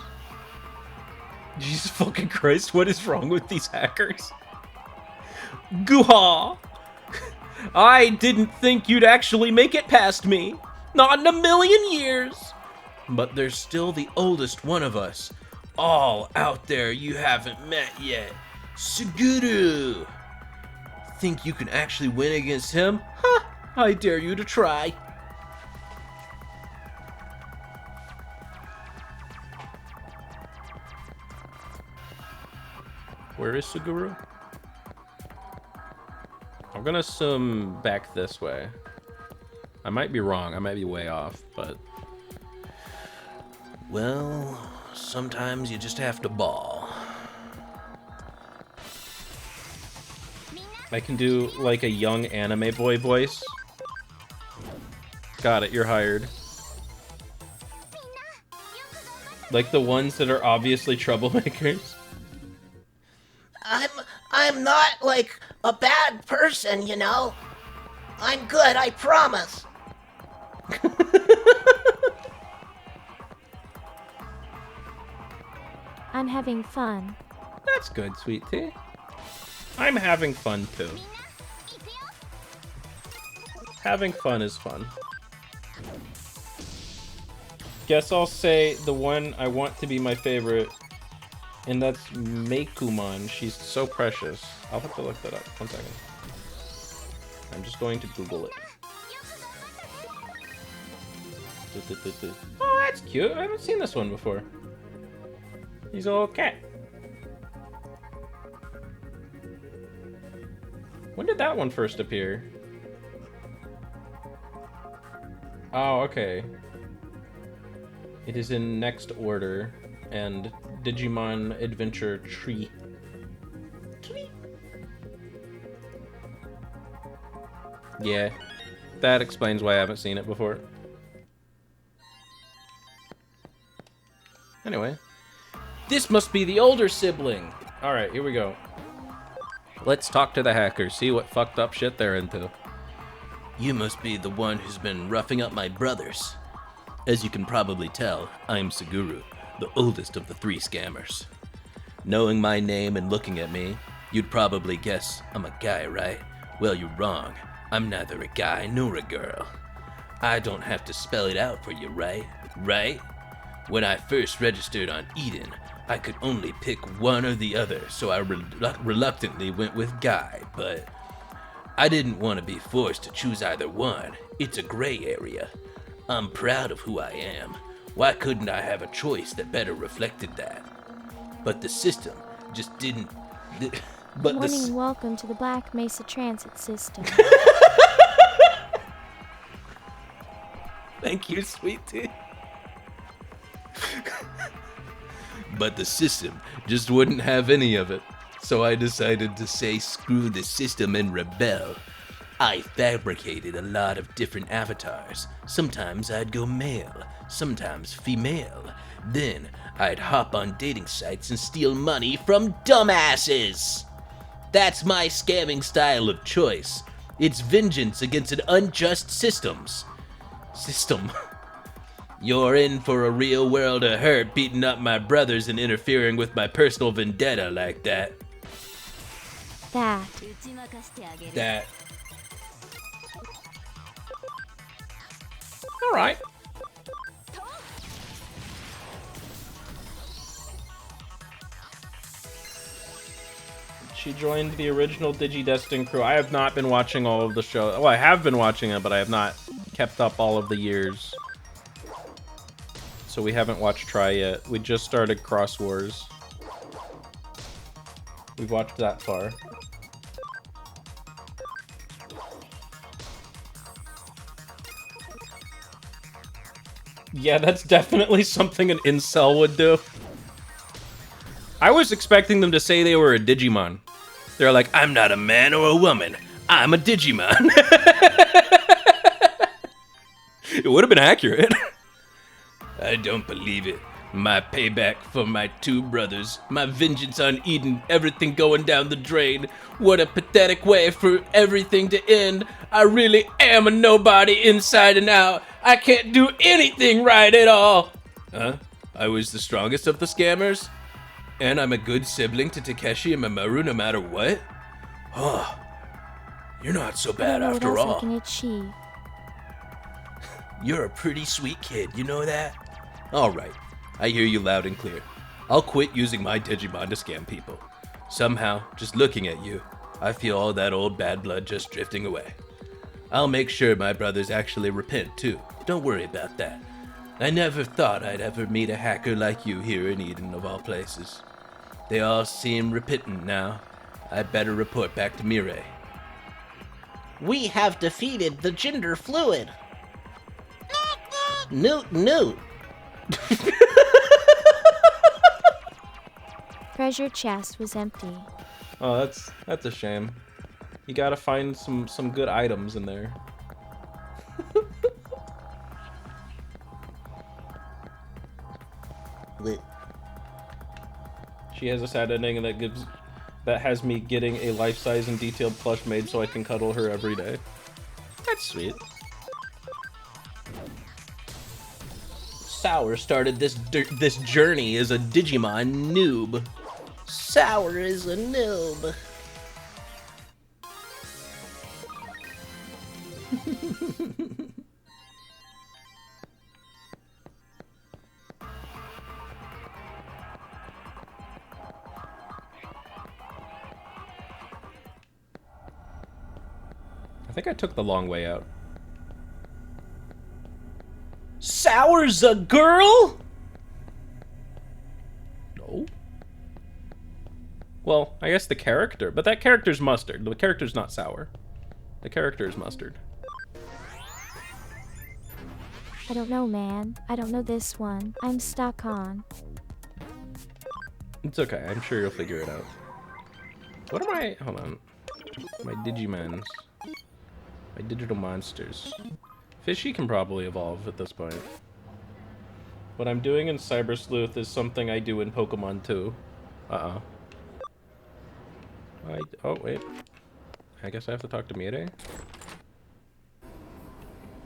[SPEAKER 1] Jesus fucking Christ, what is wrong with these hackers? Goo-haw! I didn't think you'd actually make it past me. Not in a million years. But there's still the oldest one of us. All out there you haven't met yet. Suguru! Think you can actually win against him? Huh! I dare you to try. Where is Suguru? I'm gonna assume back this way. I might be wrong, I might be way off, but... Well, sometimes you just have to ball. I can do, like, a young anime boy voice. Got it, you're hired. Like the ones that are obviously troublemakers.
[SPEAKER 6] I'm not, like, a bad person, you know? I'm good, I promise.
[SPEAKER 2] I'm having fun.
[SPEAKER 1] That's good, sweet tea. I'm having fun, too. Having fun is fun. Guess I'll say the one I want to be my favorite, and that's Meikumon. She's so precious. I'll have to look that up. 1 second. I'm just going to Google it. Oh, that's cute. I haven't seen this one before. He's a little cat. When did that one first appear? Oh, okay. It is in next order, and Digimon Adventure Tree. Yeah, that explains why I haven't seen it before. Anyway, this must be the older sibling. All right, here we go. Let's talk to the hackers, see what fucked up shit they're into. You must be the one who's been roughing up my brothers. As you can probably tell, I'm Suguru, the oldest of the 3 scammers. Knowing my name and looking at me, you'd probably guess I'm a guy, right? Well, you're wrong. I'm neither a guy nor a girl. I don't have to spell it out for you, right? Right? When I first registered on Eden, I could only pick one or the other, so I reluctantly went with guy, but I didn't want to be forced to choose either one. It's a gray area. I'm proud of who I am. Why couldn't I have a choice that better reflected that? But the system just didn't...
[SPEAKER 2] Good morning and welcome to the Black Mesa Transit System.
[SPEAKER 1] Thank you, sweet tea. But the system just wouldn't have any of it. So I decided to say screw the system and rebel. I fabricated a lot of different avatars. Sometimes I'd go male, sometimes female. Then I'd hop on dating sites and steal money from dumbasses. That's my scamming style of choice. It's vengeance against an unjust system. You're in for a real world of hurt beating up my brothers and interfering with my personal vendetta like that. That. Alright. She joined the original DigiDestined crew. I have not been watching all of the show. Well, I have been watching it, but I have not kept up all of the years. So we haven't watched Try yet. We just started Cross Wars. We've watched that far. Yeah, that's definitely something an incel would do. I was expecting them to say they were a Digimon. They're like, I'm not a man or a woman. I'm a Digimon.
[SPEAKER 3] It would have been accurate. I don't believe it. My payback for my two brothers. My vengeance on Eden. Everything going down the drain. What a pathetic way for everything to end. I really am a nobody inside and out. I can't do anything right at all. Huh? I was the strongest of the scammers? And I'm a good sibling to Takeshi and Mamoru no matter what? Huh. You're not so bad after all.
[SPEAKER 2] I can achieve.
[SPEAKER 3] You're a pretty sweet kid, you know that? Alright, I hear you loud and clear. I'll quit using my Digimon to scam people. Somehow, just looking at you, I feel all that old bad blood just drifting away. I'll make sure my brothers actually repent too. Don't worry about that. I never thought I'd ever meet a hacker like you here in Eden of all places. They all seem repentant now. I better report back to Mirai.
[SPEAKER 6] We have defeated the gender fluid. Newt.
[SPEAKER 2] Treasure chest was empty.
[SPEAKER 1] Oh, that's a shame. You gotta find some good items in there. She has a sad ending that has me getting a life-size and detailed plush made so I can cuddle her every day. That's sweet.
[SPEAKER 3] Sour started this journey as a Digimon noob.
[SPEAKER 6] Sour is a noob.
[SPEAKER 1] I think I took the long way out.
[SPEAKER 3] Sour's a girl?
[SPEAKER 1] No. Well, I guess the character, but that character's mustard. The character's not sour. The character is mustard.
[SPEAKER 2] I don't know, man. I don't know this one. I'm stuck on.
[SPEAKER 1] It's okay. I'm sure you'll figure it out. What am I? Hold on. My Digimons. My digital monsters. Fishy can probably evolve at this point. What I'm doing in Cyber Sleuth is something I do in Pokemon too. Oh, wait. I guess I have to talk to Mirai.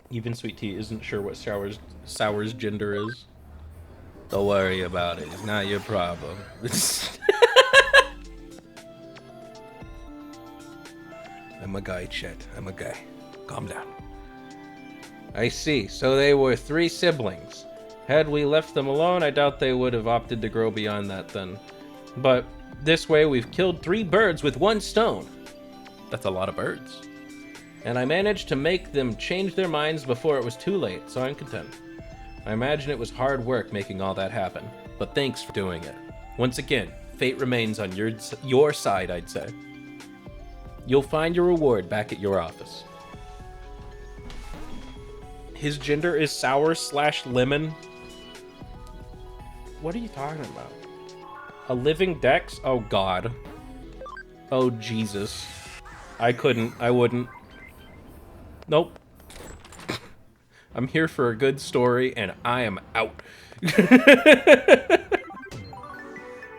[SPEAKER 1] Even Sweet Tea isn't sure what Sour's gender is.
[SPEAKER 3] Don't worry about it. It's not your problem. I'm a guy, Chet. I'm a guy. Calm down. I see. So they were 3 siblings. Had we left them alone, I doubt they would have opted to grow beyond that then. But this way, we've killed 3 birds with 1 stone. That's a lot of birds. And I managed to make them change their minds before it was too late, so I'm content. I imagine it was hard work making all that happen, but thanks for doing it. Once again, fate remains on your side, I'd say. You'll find your reward back at your office. His gender is sour/lemon. What are you talking about? A living dex? Oh god. Oh Jesus. I wouldn't. Nope. I'm here for a good story and I am out.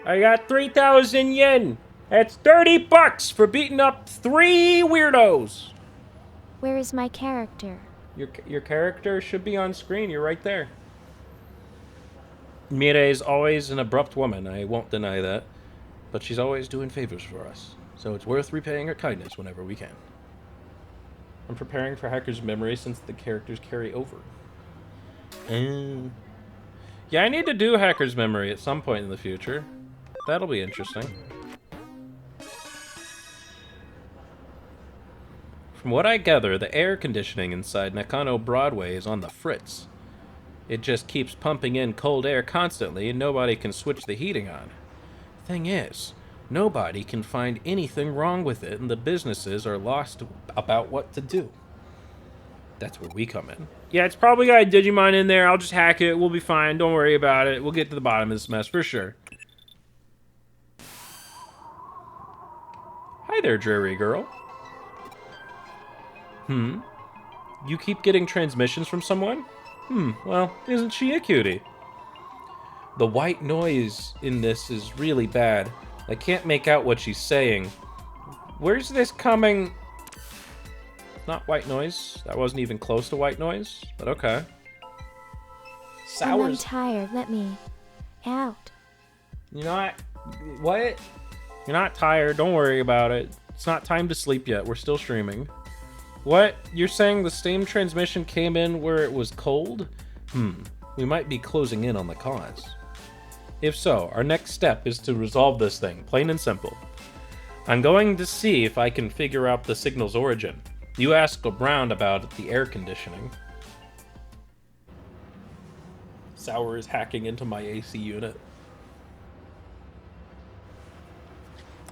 [SPEAKER 3] I got 3,000 yen. That's 30 bucks for beating up 3 weirdos.
[SPEAKER 2] Where is my character?
[SPEAKER 1] Your character should be on screen. You're right there. Mirai is always an abrupt woman. I won't deny that. But she's always doing favors for us. So it's worth repaying her kindness whenever we can. I'm preparing for Hacker's Memory since the characters carry over. Yeah, I need to do Hacker's Memory at some point in the future. That'll be interesting. From what I gather, the air conditioning inside Nakano Broadway is on the fritz. It just keeps pumping in cold air constantly and nobody can switch the heating on. Thing is, nobody can find anything wrong with it and the businesses are lost about what to do. That's where we come in. Yeah, it's probably got a Digimon in there. I'll just hack it. We'll be fine. Don't worry about it. We'll get to the bottom of this mess for sure. Hi there, dreary girl. You keep getting transmissions from someone? Well, isn't she a cutie? The white noise in this is really bad. I can't make out what she's saying. Where's this coming? Not white noise. That wasn't even close to white noise, but okay.
[SPEAKER 2] I'm tired. Let me out.
[SPEAKER 1] You're not... What? You're not tired. Don't worry about it. It's not time to sleep yet. We're still streaming. What? You're saying the same transmission came in where it was cold? We might be closing in on the cause. If so, our next step is to resolve this thing, plain and simple. I'm going to see if I can figure out the signal's origin. You asked around about the air conditioning. Sour is hacking into my AC unit.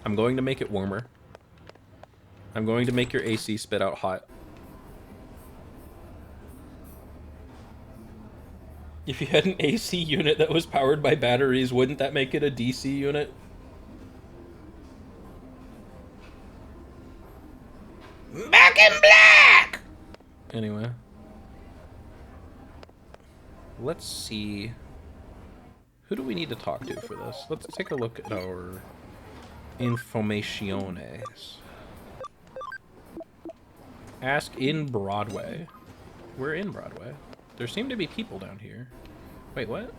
[SPEAKER 1] I'm going to make it warmer. I'm going to make your AC spit out hot. If you had an AC unit that was powered by batteries, wouldn't that make it a DC unit?
[SPEAKER 6] Back in black!
[SPEAKER 1] Anyway. Let's see. Who do we need to talk to for this? Let's take a look at our informaciones. Ask in Broadway. We're in Broadway. There seem to be people down here. Wait, what?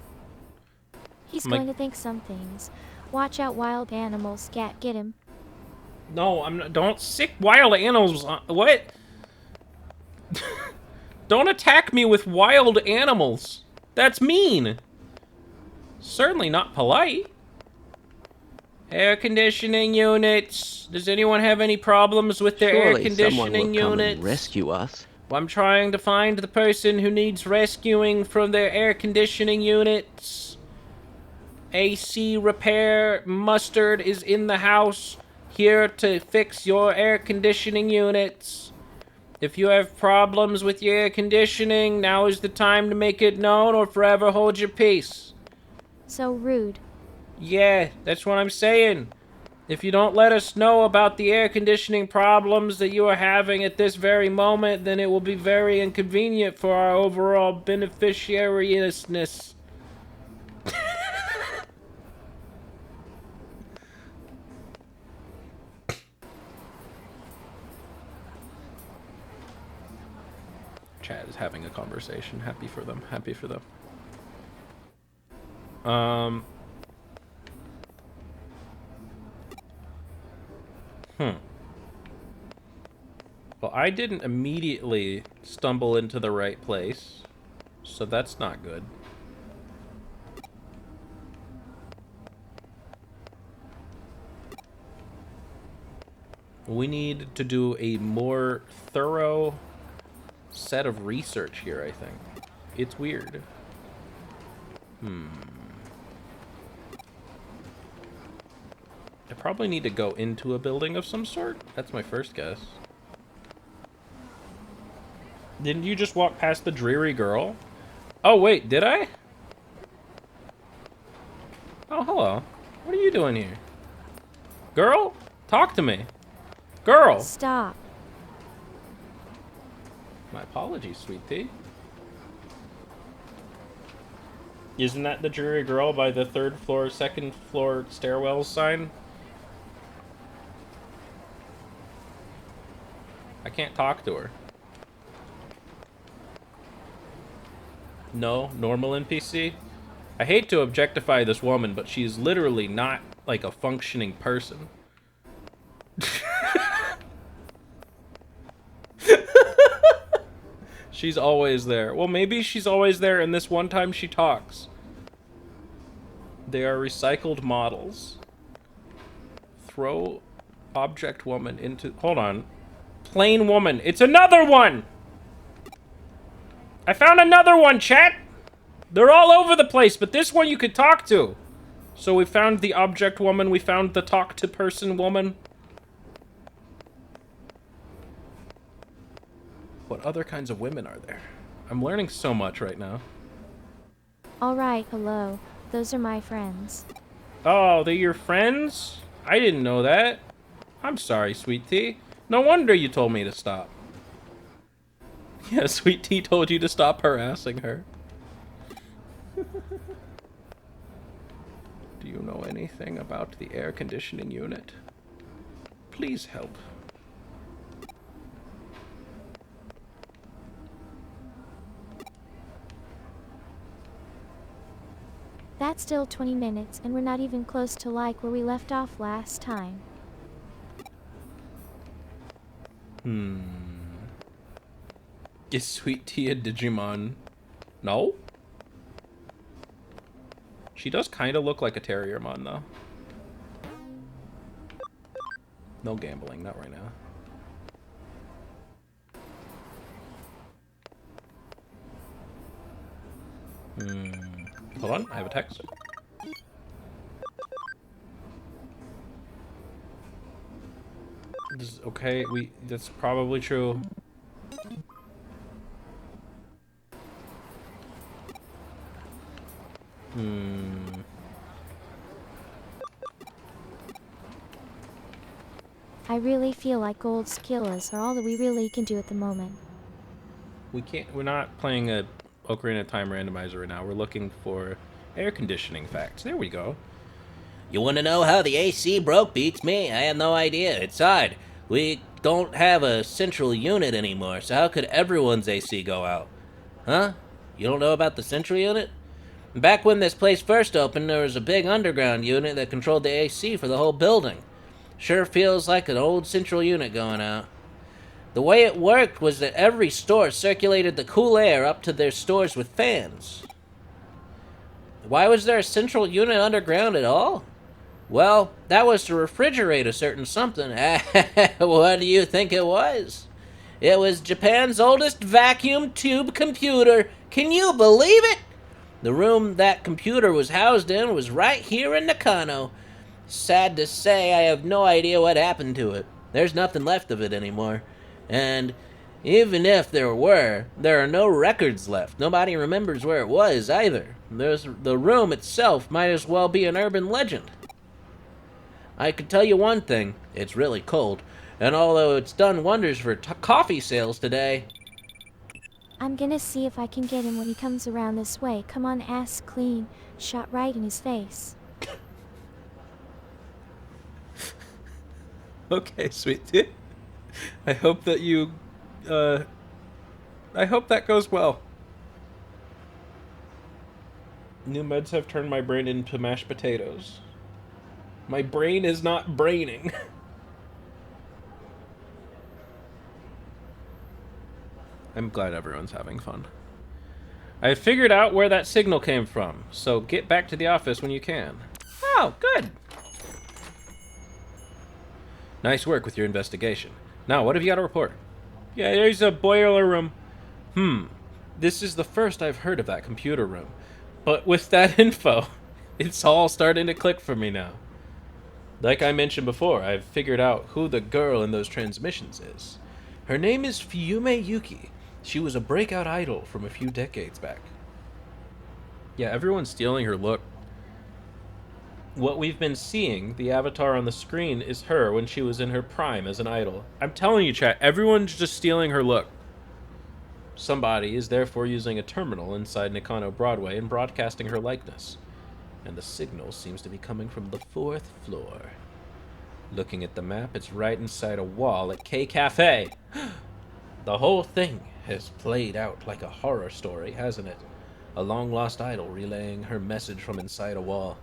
[SPEAKER 2] He's going to think some things. Watch out, wild animals. Scat, get him.
[SPEAKER 1] No, I'm not. Don't sick wild animals. What? Don't attack me with wild animals. That's mean. Certainly not polite. Air conditioning units. Does anyone have any problems with their air conditioning
[SPEAKER 8] someone will come
[SPEAKER 1] units?
[SPEAKER 8] and rescue us.
[SPEAKER 1] Well, I'm trying to find the person who needs rescuing from their air conditioning units. AC repair mustard is in the house, here to fix your air conditioning units. If you have problems with your air conditioning, now is the time to make it known or forever hold your peace.
[SPEAKER 2] So rude.
[SPEAKER 1] Yeah, that's what I'm saying. If you don't let us know about the air conditioning problems that you are having at this very moment, then it will be very inconvenient for our overall beneficiariness. Chad is having a conversation. Happy for them. Happy for them. Well, I didn't immediately stumble into the right place, so that's not good. We need to do a more thorough set of research here, I think. It's weird. I probably need to go into a building of some sort. That's my first guess. Didn't you just walk past the dreary girl? Oh, wait, did I? Oh, hello. What are you doing here? Girl? Talk to me. Girl!
[SPEAKER 2] Stop.
[SPEAKER 1] My apologies, sweet tea. Isn't that the dreary girl by the third floor, second floor stairwell sign? I can't talk to her. No, normal NPC? I hate to objectify this woman, but she's literally not like a functioning person. She's always there. Well, maybe she's always there and this one time she talks. They are recycled models. Throw object woman into... Hold on. Plain woman. It's another one! I found another one, chat! They're all over the place, but this one you could talk to. So we found the object woman, we found the talk to person woman. What other kinds of women are there? I'm learning so much right now.
[SPEAKER 2] Alright, hello. Those are my friends.
[SPEAKER 1] Oh, they're your friends? I didn't know that. I'm sorry, sweet tea. No wonder you told me to stop. Yeah, Sweet Tea told you to stop harassing her. Do you know anything about the air conditioning unit? Please help.
[SPEAKER 2] That's still 20 minutes, and we're not even close to like where we left off last time.
[SPEAKER 1] Is Sweet Tea a Digimon? No? She does kind of look like a Terriermon, though. No gambling, not right now. Hold on, I have a text. Okay, that's probably true.
[SPEAKER 2] I really feel like gold skills are all that we really can do at the moment.
[SPEAKER 1] We're not playing a Ocarina of Time randomizer right now. We're looking for air conditioning facts. There we go.
[SPEAKER 3] You want to know how the AC broke? Beats me. I have no idea. It's odd. We don't have a central unit anymore, so how could everyone's AC go out? Huh? You don't know about the central unit? Back when this place first opened, there was a big underground unit that controlled the AC for the whole building. Sure feels like an old central unit going out. The way it worked was that every store circulated the cool air up to their stores with fans. Why was there a central unit underground at all? Well, that was to refrigerate a certain something. What do you think it was? It was Japan's oldest vacuum tube computer. Can you believe it? The room that computer was housed in was right here in Nakano. Sad to say, I have no idea what happened to it. There's nothing left of it anymore. And even if there were, there are no records left. Nobody remembers where it was either. The room itself might as well be an urban legend. I can tell you one thing, it's really cold, and although it's done wonders for coffee sales today...
[SPEAKER 2] I'm gonna see if I can get him when he comes around this way. Come on, ass clean. Shot right in his face.
[SPEAKER 1] Okay, Sweet Tea. I hope that you, I hope that goes well. New meds have turned my brain into mashed potatoes. My brain is not braining. I'm glad everyone's having fun. I figured out where that signal came from, so get back to the office when you can. Oh, good. Nice work with your investigation. Now, what have you got to report? Yeah, there's a boiler room. This is the first I've heard of that computer room. But with that info, it's all starting to click for me now. Like I mentioned before, I've figured out who the girl in those transmissions is. Her name is Fiume Yuki. She was a breakout idol from a few decades back. Yeah, everyone's stealing her look. What we've been seeing, the avatar on the screen, is her when she was in her prime as an idol. I'm telling you, chat, everyone's just stealing her look. Somebody is therefore using a terminal inside Nakano Broadway and broadcasting her likeness. And the signal seems to be coming from the 4th floor. Looking at the map, it's right inside a wall at K Cafe. The whole thing has played out like a horror story, hasn't it? A long-lost idol relaying her message from inside a wall.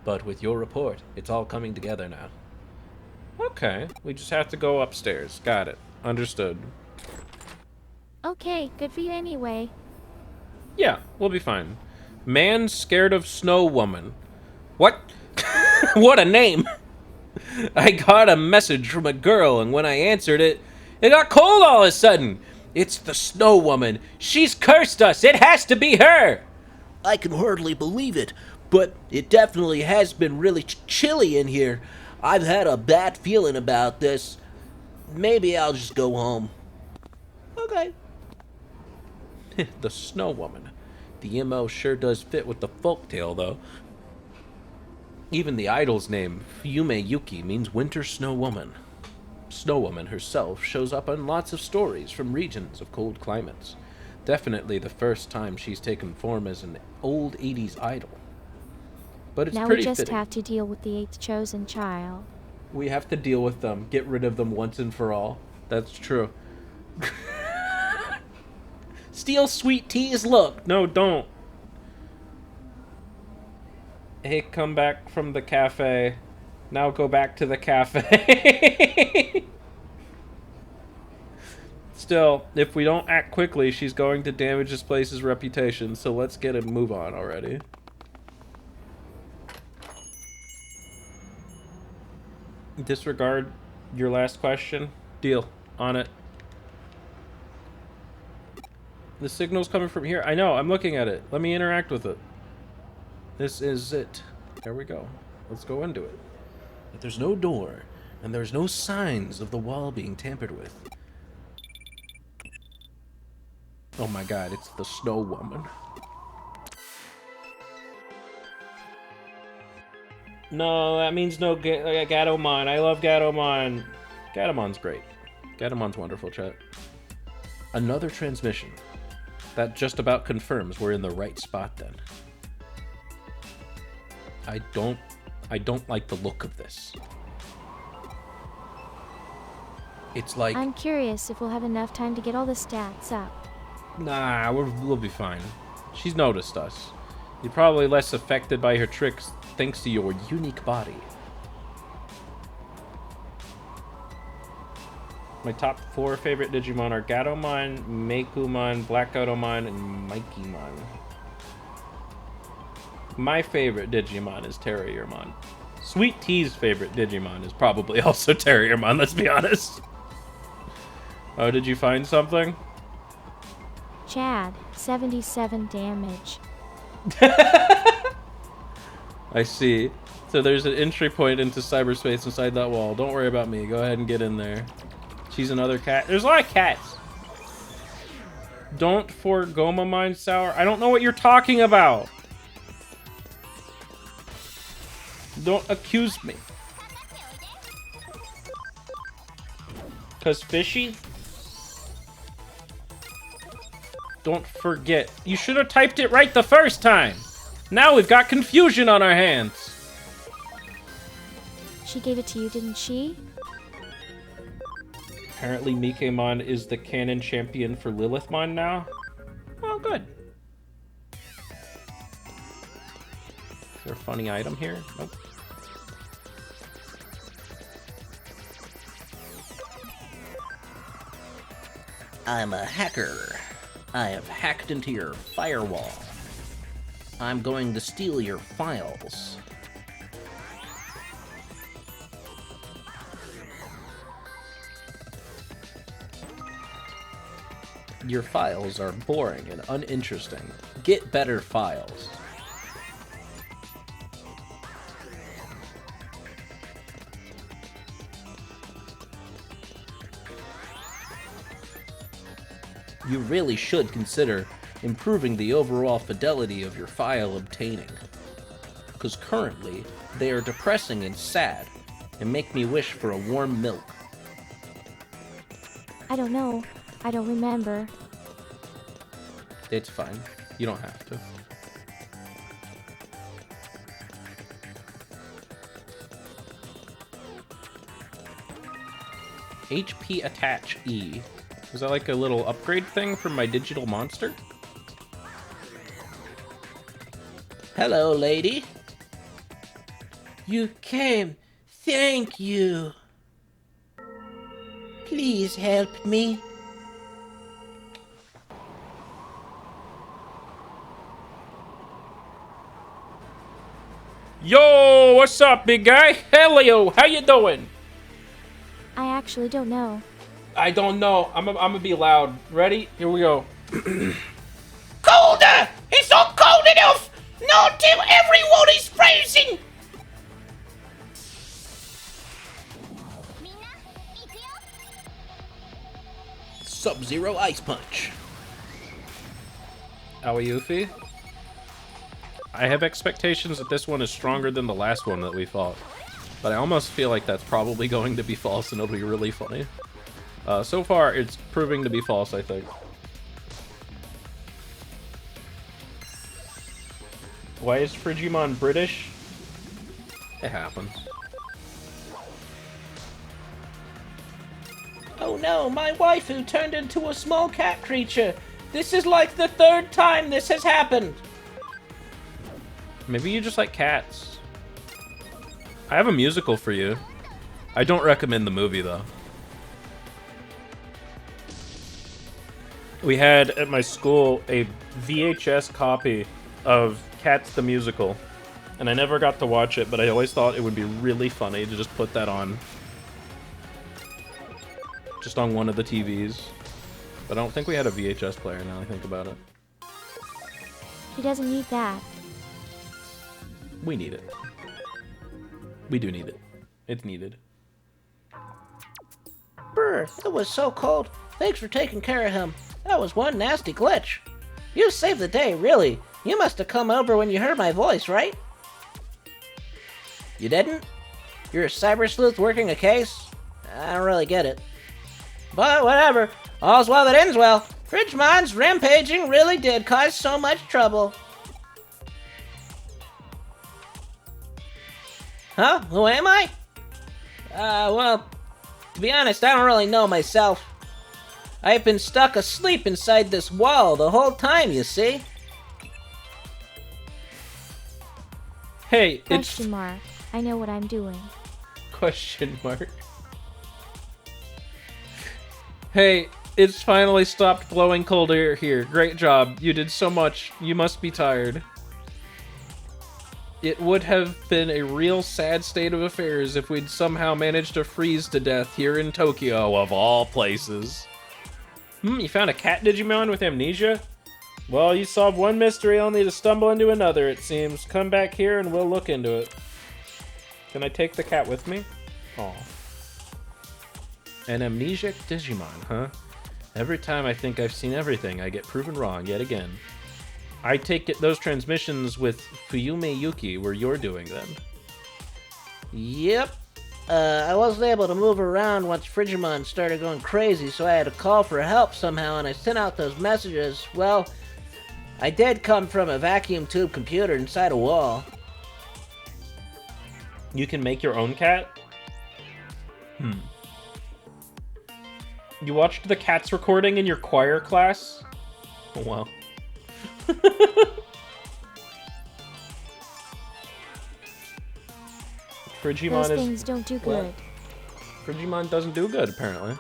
[SPEAKER 1] But with your report, it's all coming together now. Okay, we just have to go upstairs. Got it. Understood.
[SPEAKER 2] Okay, good for you anyway.
[SPEAKER 1] Yeah, we'll be fine. Man scared of snow woman. What? What a name! I got a message from a girl, and when I answered it, it got cold all of a sudden. It's the snow woman. She's cursed us. It has to be her.
[SPEAKER 6] I can hardly believe it, but it definitely has been really chilly in here. I've had a bad feeling about this. Maybe I'll just go home. Okay.
[SPEAKER 1] The snow woman. The MO sure does fit with the folktale, though. Even the idol's name, Fiume Yuki, means winter snow woman.
[SPEAKER 3] Snow Woman herself shows up in lots of stories from regions of cold climates. Definitely the first time she's taken form as an old 80s idol. But it's
[SPEAKER 2] Now we
[SPEAKER 3] pretty
[SPEAKER 2] just
[SPEAKER 3] fitting.
[SPEAKER 2] have to deal with the 8th chosen child.
[SPEAKER 1] We have to deal with them. Get rid of them once and for all. That's true.
[SPEAKER 3] Steal Sweet Tea's look!
[SPEAKER 1] No, don't. Hey, come back from the cafe. Now go back to the cafe. Still, if we don't act quickly, she's going to damage this place's reputation, so let's get a move on already. Disregard your last question. Deal. On it. The signal's coming from here. I know, I'm looking at it. Let me interact with it. This is it. There we go. Let's go into it.
[SPEAKER 3] But there's no door, and there's no signs of the wall being tampered with.
[SPEAKER 1] Oh my god, it's the Snow Woman. No, that means no Gatomon. I love Gatomon. Gatomon's great. Gatomon's wonderful, chat.
[SPEAKER 3] Another transmission.
[SPEAKER 1] That just about confirms we're in the right spot then. I don't like the look of this.
[SPEAKER 3] It's like...
[SPEAKER 2] I'm curious if we'll have enough time to get all the stats up.
[SPEAKER 1] Nah, we'll be fine. She's noticed us. You're probably less affected by her tricks thanks to your unique body. My top 4 favorite Digimon are Gatomon, Meikumon, Black Gatomon, and Mikemon. My favorite Digimon is Terriermon. Sweet Tea's favorite Digimon is probably also Terriermon, let's be honest. Oh, did you find something?
[SPEAKER 2] Chad, 77 damage.
[SPEAKER 1] I see. So there's an entry point into cyberspace inside that wall. Don't worry about me. Go ahead and get in there. She's another cat. There's a lot of cats. Don't forgo my mind sour. I don't know what you're talking about. Don't accuse me. 'Cause fishy? Don't forget. You should have typed it right the first time. Now we've got confusion on our hands.
[SPEAKER 2] She gave it to you, didn't she?
[SPEAKER 1] Apparently Mikemon is the canon champion for Lilithmon now. Well, good. Is there a funny item here? Nope.
[SPEAKER 6] I'm a hacker. I have hacked into your firewall. I'm going to steal your files.
[SPEAKER 3] Your files are boring and uninteresting. Get better files. You really should consider improving the overall fidelity of your file obtaining. Because currently, they are depressing and sad, and make me wish for a warm milk.
[SPEAKER 2] I don't know. I don't remember.
[SPEAKER 1] It's fine. You don't have to. HP attach E. Is that like a little upgrade thing from my digital monster?
[SPEAKER 6] Hello, lady. You came. Thank you. Please help me.
[SPEAKER 1] Yo, what's up, big guy? Hello, how you doing?
[SPEAKER 2] I actually don't know.
[SPEAKER 1] I don't know. I'm gonna be loud. Ready? Here we go.
[SPEAKER 7] Colder! It's not cold enough! Not till everyone is freezing!
[SPEAKER 3] Sub-Zero Ice Punch.
[SPEAKER 1] Owie Yuffie. I have expectations that this one is stronger than the last one that we fought. But I almost feel like that's probably going to be false and it'll be really funny. So far, it's proving to be false, I think. Why is Frigimon British? It happens.
[SPEAKER 6] Oh no, my waifu turned into a small cat creature. This is like the 3rd time this has happened.
[SPEAKER 1] Maybe you just like cats. I have a musical for you. I don't recommend the movie, though. We had, at my school, a VHS copy of Cats the Musical. And I never got to watch it, but I always thought it would be really funny to just put that on. Just on one of the TVs. But I don't think we had a VHS player now I think about it.
[SPEAKER 2] He doesn't need that.
[SPEAKER 1] We need it. We do need it. It's needed.
[SPEAKER 6] Brr, it was so cold. Thanks for taking care of him. That was one nasty glitch. You saved the day, really. You must have come over when you heard my voice, right? You didn't? You're a cyber sleuth working a case? I don't really get it. But whatever. All's well that ends well. Frigimon's rampaging really did cause so much trouble. Huh? Who am I? Well, to be honest, I don't really know myself. I've been stuck asleep inside this wall the whole time, you see?
[SPEAKER 1] Hey,
[SPEAKER 2] Question mark. I know what I'm doing.
[SPEAKER 1] Question mark. Hey, it's finally stopped blowing cold air here. Great job. You did so much. You must be tired. It would have been a real sad state of affairs if we'd somehow managed to freeze to death here in Tokyo, of all places. You found a cat Digimon with amnesia? Well, you solved one mystery only to stumble into another, it seems. Come back here and we'll look into it. Can I take the cat with me? Aw. An amnesiac Digimon, huh? Every time I think I've seen everything, I get proven wrong yet again. I take it those transmissions with Fuyume Yuki were you're doing them.
[SPEAKER 6] Yep. I wasn't able to move around once Frigimon started going crazy, so I had to call for help somehow, and I sent out those messages. Well, I did come from a vacuum tube computer inside a wall.
[SPEAKER 1] You can make your own cat? You watched the Cats recording in your choir class? Oh, wow. Frigimon
[SPEAKER 2] Those things don't do good.
[SPEAKER 1] Frigimon doesn't do good, apparently.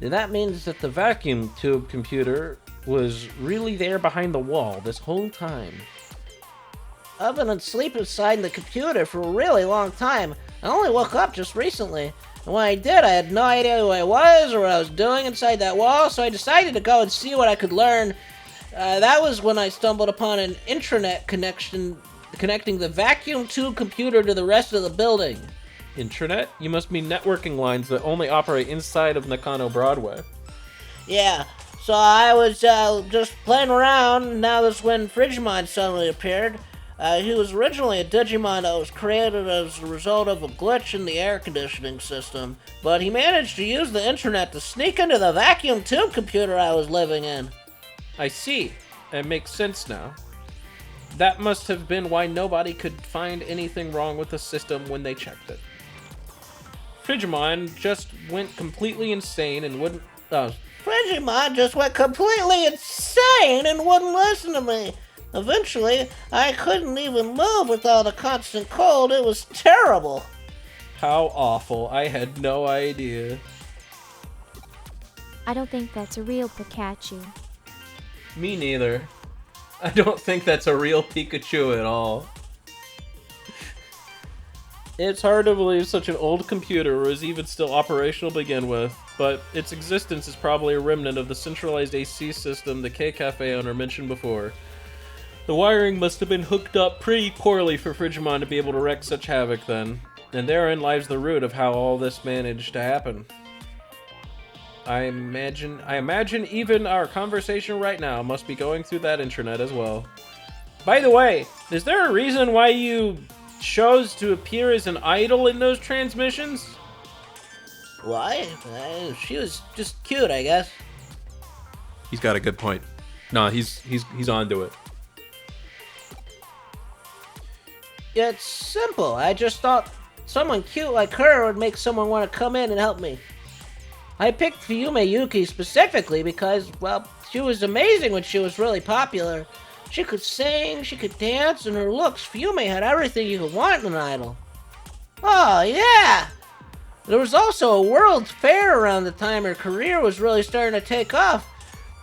[SPEAKER 6] That means that the vacuum tube computer
[SPEAKER 1] Was really there behind the wall this whole time.
[SPEAKER 6] I've been asleep inside the computer for a really long time. I only woke up just recently. And when I did, I had no idea who I was or what I was doing inside that wall, so I decided to go and see what I could learn. That was when I stumbled upon an intranet connection connecting the vacuum tube computer to the rest of the building.
[SPEAKER 1] Intranet? You must mean networking lines that only operate inside of Nakano Broadway.
[SPEAKER 6] Yeah, so I was just playing around, and now that's when Frigimon suddenly appeared. He was originally a Digimon that was created as a result of a glitch in the air conditioning system, but he managed to use the internet to sneak into the vacuum tube computer I was living in.
[SPEAKER 1] I see. It makes sense now. That must have been why nobody could find anything wrong with the system when they checked it. Frigimon just went completely insane and wouldn't...
[SPEAKER 6] Frigimon just went completely insane and wouldn't listen to me. Eventually, I couldn't even move with all the constant cold. It was terrible.
[SPEAKER 1] How awful. I had no idea.
[SPEAKER 2] I don't think that's a real Pikachu.
[SPEAKER 1] Me neither. I don't think that's a real Pikachu at all. It's hard to believe such an old computer was even still operational to begin with, but its existence is probably a remnant of the centralized AC system the K-Cafe owner mentioned before. The wiring must have been hooked up pretty poorly for Frigimon to be able to wreak such havoc then, and therein lies the root of how all this managed to happen. I imagine even our conversation right now must be going through that intranet as well. By the way, is there a reason why you chose to appear as an idol in those transmissions?
[SPEAKER 6] Why? She was just cute, I guess.
[SPEAKER 1] He's got a good point. No, he's onto it.
[SPEAKER 6] Yeah, it's simple. I just thought someone cute like her would make someone want to come in and help me. I picked Fuyume Yuki specifically because, well, she was amazing when she was really popular. She could sing, she could dance, and her looks, Fuyume had everything you could want in an idol. Oh, yeah! There was also a World's Fair around the time her career was really starting to take off.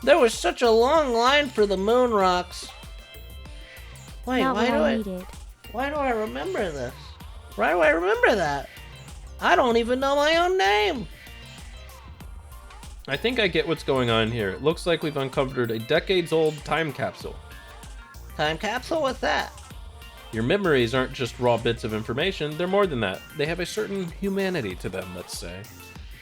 [SPEAKER 6] There was such a long line for the moon rocks. Wait,
[SPEAKER 2] Not what I needed.
[SPEAKER 6] why do I remember this? Why do I remember that? I don't even know my own name.
[SPEAKER 1] I think I get what's going on here. It looks like we've uncovered a decades-old time capsule.
[SPEAKER 6] Time capsule? What's that?
[SPEAKER 1] Your memories aren't just raw bits of information, they're more than that. They have a certain humanity to them, let's say.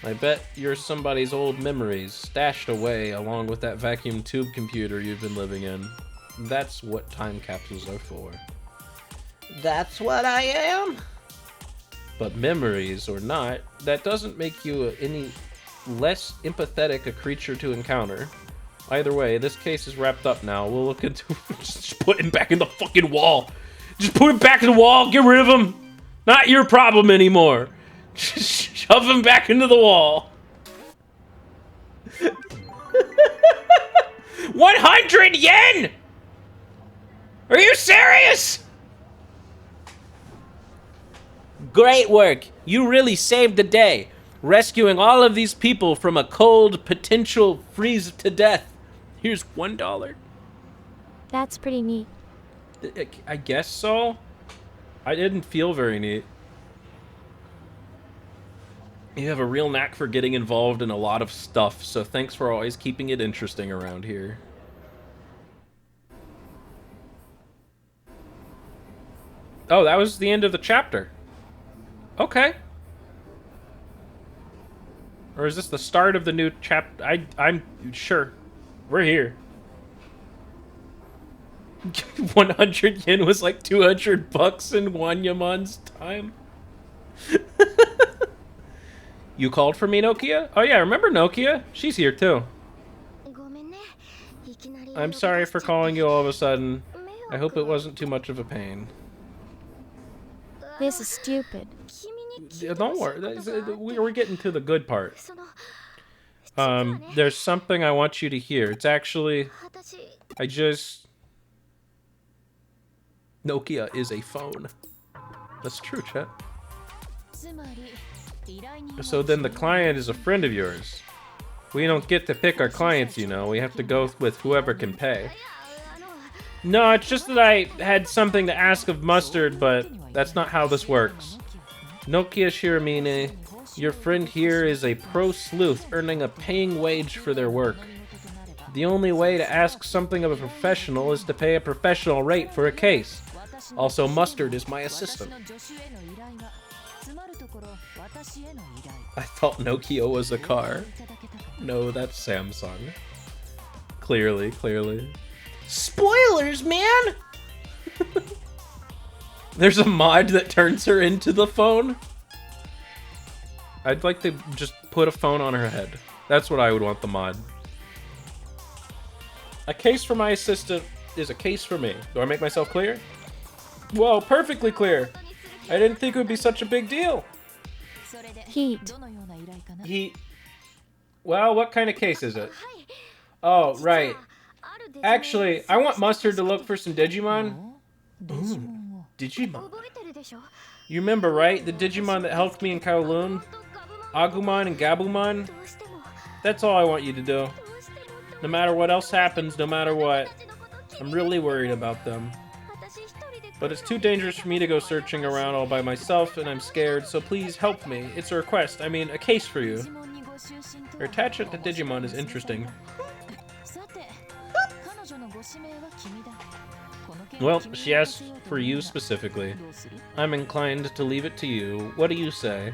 [SPEAKER 1] I bet you're somebody's old memories stashed away along with that vacuum tube computer you've been living in. That's what time capsules are for.
[SPEAKER 6] That's what I am?
[SPEAKER 1] But memories or not, that doesn't make you any less empathetic a creature to encounter. Either way, this case is wrapped up now. We'll look into just put him back in the fucking wall. Just put him back in the wall. Get rid of him. Not your problem anymore. Just shove him back into the wall. 100 yen! Are you serious?
[SPEAKER 3] Great work. You really saved the day, rescuing all of these people from a cold potential freeze to death. Here's $1.
[SPEAKER 2] That's pretty neat.
[SPEAKER 1] I guess so. I didn't feel very neat. You have a real knack for getting involved in a lot of stuff, so thanks for always keeping it interesting around here. Oh, that was the end of the chapter. Okay. Or is this the start of the new chapter? I'm sure. We're here. 100 yen was like 200 bucks in Wanyamon's time. You called for me, Nokia? Oh yeah, remember Nokia? She's here too. I'm sorry for calling you all of a sudden. I hope it wasn't too much of a pain.
[SPEAKER 2] This is stupid.
[SPEAKER 1] Don't worry, we're getting to the good part. There's something I want you to hear. It's actually, Nokia is a phone. That's true, chat. So then the client is a friend of yours. We don't get to pick our clients, you know. We have to go with whoever can pay. No, it's just that I had something to ask of Mustard, but that's not how this works. Nokia Shiramine, your friend here is a pro sleuth earning a paying wage for their work. The only way to ask something of a professional is to pay a professional rate for a case. Also, Mustard is my assistant. I thought Nokia was a car. No, that's Samsung. Clearly.
[SPEAKER 6] Spoilers, man!
[SPEAKER 1] There's a mod that turns her into the phone? I'd like to just put a phone on her head. That's what I would want the mod. A case for my assistant is a case for me. Do I make myself clear? Whoa, perfectly clear. I didn't think it would be such a big deal.
[SPEAKER 2] Heat.
[SPEAKER 1] Well, what kind of case is it? Oh, right. Actually, I want Mustard to look for some Digimon. Ooh, Digimon. You remember, right? The Digimon that helped me in Kowloon? Agumon and Gabumon? That's all I want you to do. No matter what else happens, no matter what. I'm really worried about them. But it's too dangerous for me to go searching around all by myself, and I'm scared, so please help me. It's a request. I mean, a case for you. Her attachment to Digimon is interesting. Well, she asked for you specifically. I'm inclined to leave it to you. What do you say?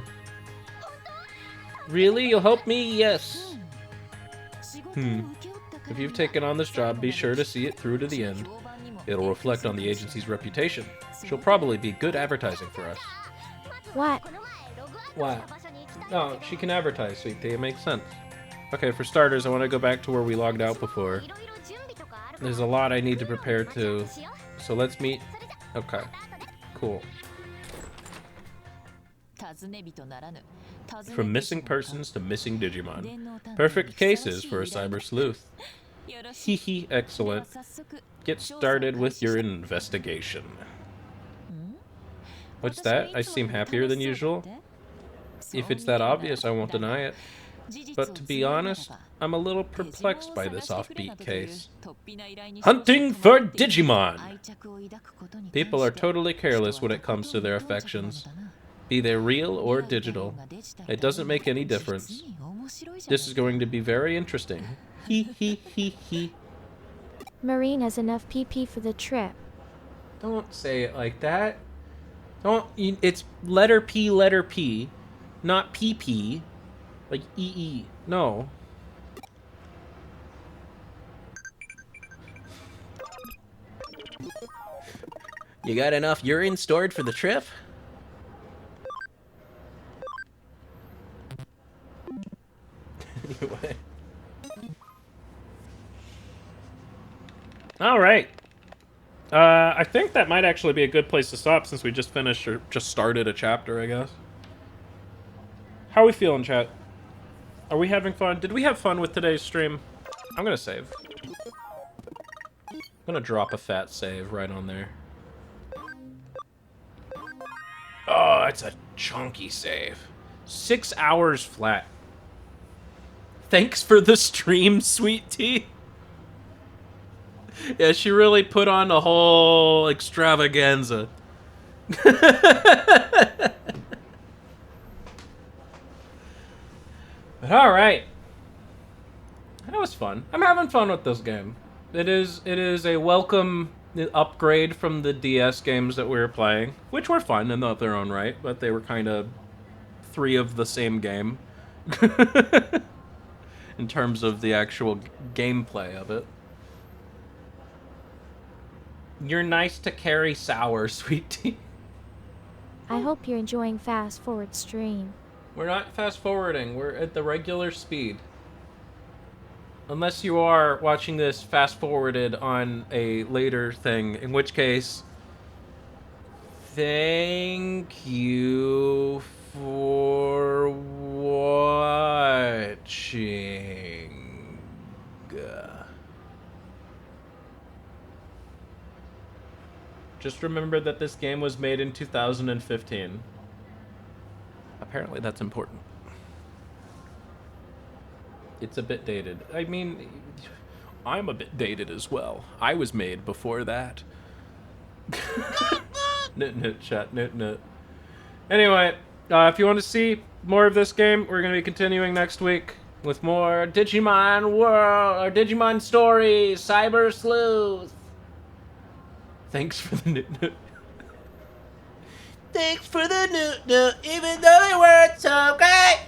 [SPEAKER 1] Really? You'll help me? Yes. If you've taken on this job, be sure to see it through to the end. It'll reflect on the agency's reputation. She'll probably be good advertising for us.
[SPEAKER 2] What?
[SPEAKER 1] What? No, she can advertise, Sweet Tea. It makes sense. Okay, for starters, I want to go back to where we logged out before. There's a lot I need to prepare to. So let's meet. Okay. Cool. From missing persons to missing Digimon. Perfect cases for a cyber sleuth. Hehe, excellent. Get started with your investigation. What's that? I seem happier than usual. If it's that obvious, I won't deny it. But to be honest, I'm a little perplexed by this offbeat case. Hunting for Digimon! People are totally careless when it comes to their affections. Be they real or digital. It doesn't make any difference. This is going to be very interesting. He.
[SPEAKER 2] Marine has enough PP for the trip.
[SPEAKER 1] Don't say it like that. It's letter P, not PP. Like EE. No.
[SPEAKER 3] You got enough urine stored for the trip?
[SPEAKER 1] Anyway.
[SPEAKER 4] All right. I think that might actually be a good place to stop since we just finished or just started a chapter, I guess. How are we feeling, chat? Are we having fun? Did we have fun with today's stream?
[SPEAKER 1] I'm gonna save. I'm gonna drop a fat save right on there.
[SPEAKER 4] Oh, it's a chunky save.
[SPEAKER 1] 6 hours flat. Thanks for the stream, Sweet Tea. Yeah, she really put on a whole extravaganza. But alright. That was fun. I'm having fun with this game. It is a welcome upgrade from the DS games that we were playing, which were fun in their own right, but they were kind of 3 of the same game. In terms of the actual gameplay of it. You're nice to carry sour, Sweet Tea.
[SPEAKER 2] I hope you're enjoying fast forward stream.
[SPEAKER 1] We're not fast forwarding, we're at the regular speed. Unless you are watching this fast forwarded on a later thing, in which case, thank you for watching. Just remember that this game was made in 2015. Apparently that's important. It's a bit dated. I mean, I'm a bit dated as well. I was made before that. Nut, chat, nut. Anyway, if you want to see more of this game, we're going to be continuing next week with more Digimon World, or Digimon Stories, Cyber Sleuth. Thanks for the nut.
[SPEAKER 6] Thanks for the nut, even though they weren't so great.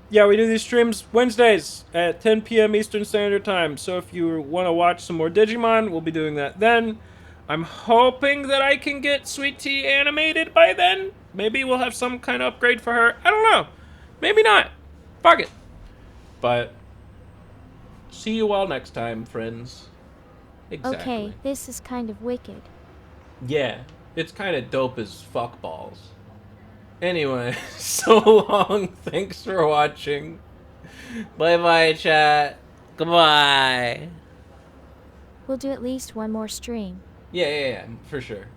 [SPEAKER 1] Yeah, we do these streams Wednesdays at 10 p.m. Eastern Standard Time. So if you want to watch some more Digimon, we'll be doing that then. I'm hoping that I can get Sweet Tea animated by then. Maybe we'll have some kind of upgrade for her. I don't know. Maybe not. Fuck it. But see you all next time, friends. Exactly.
[SPEAKER 2] Okay, this is kind of wicked.
[SPEAKER 1] Yeah, it's kind of dope as fuck balls. Anyway, so long. Thanks for watching. Bye-bye, chat. Goodbye.
[SPEAKER 2] We'll do at least one more stream.
[SPEAKER 1] Yeah, for sure.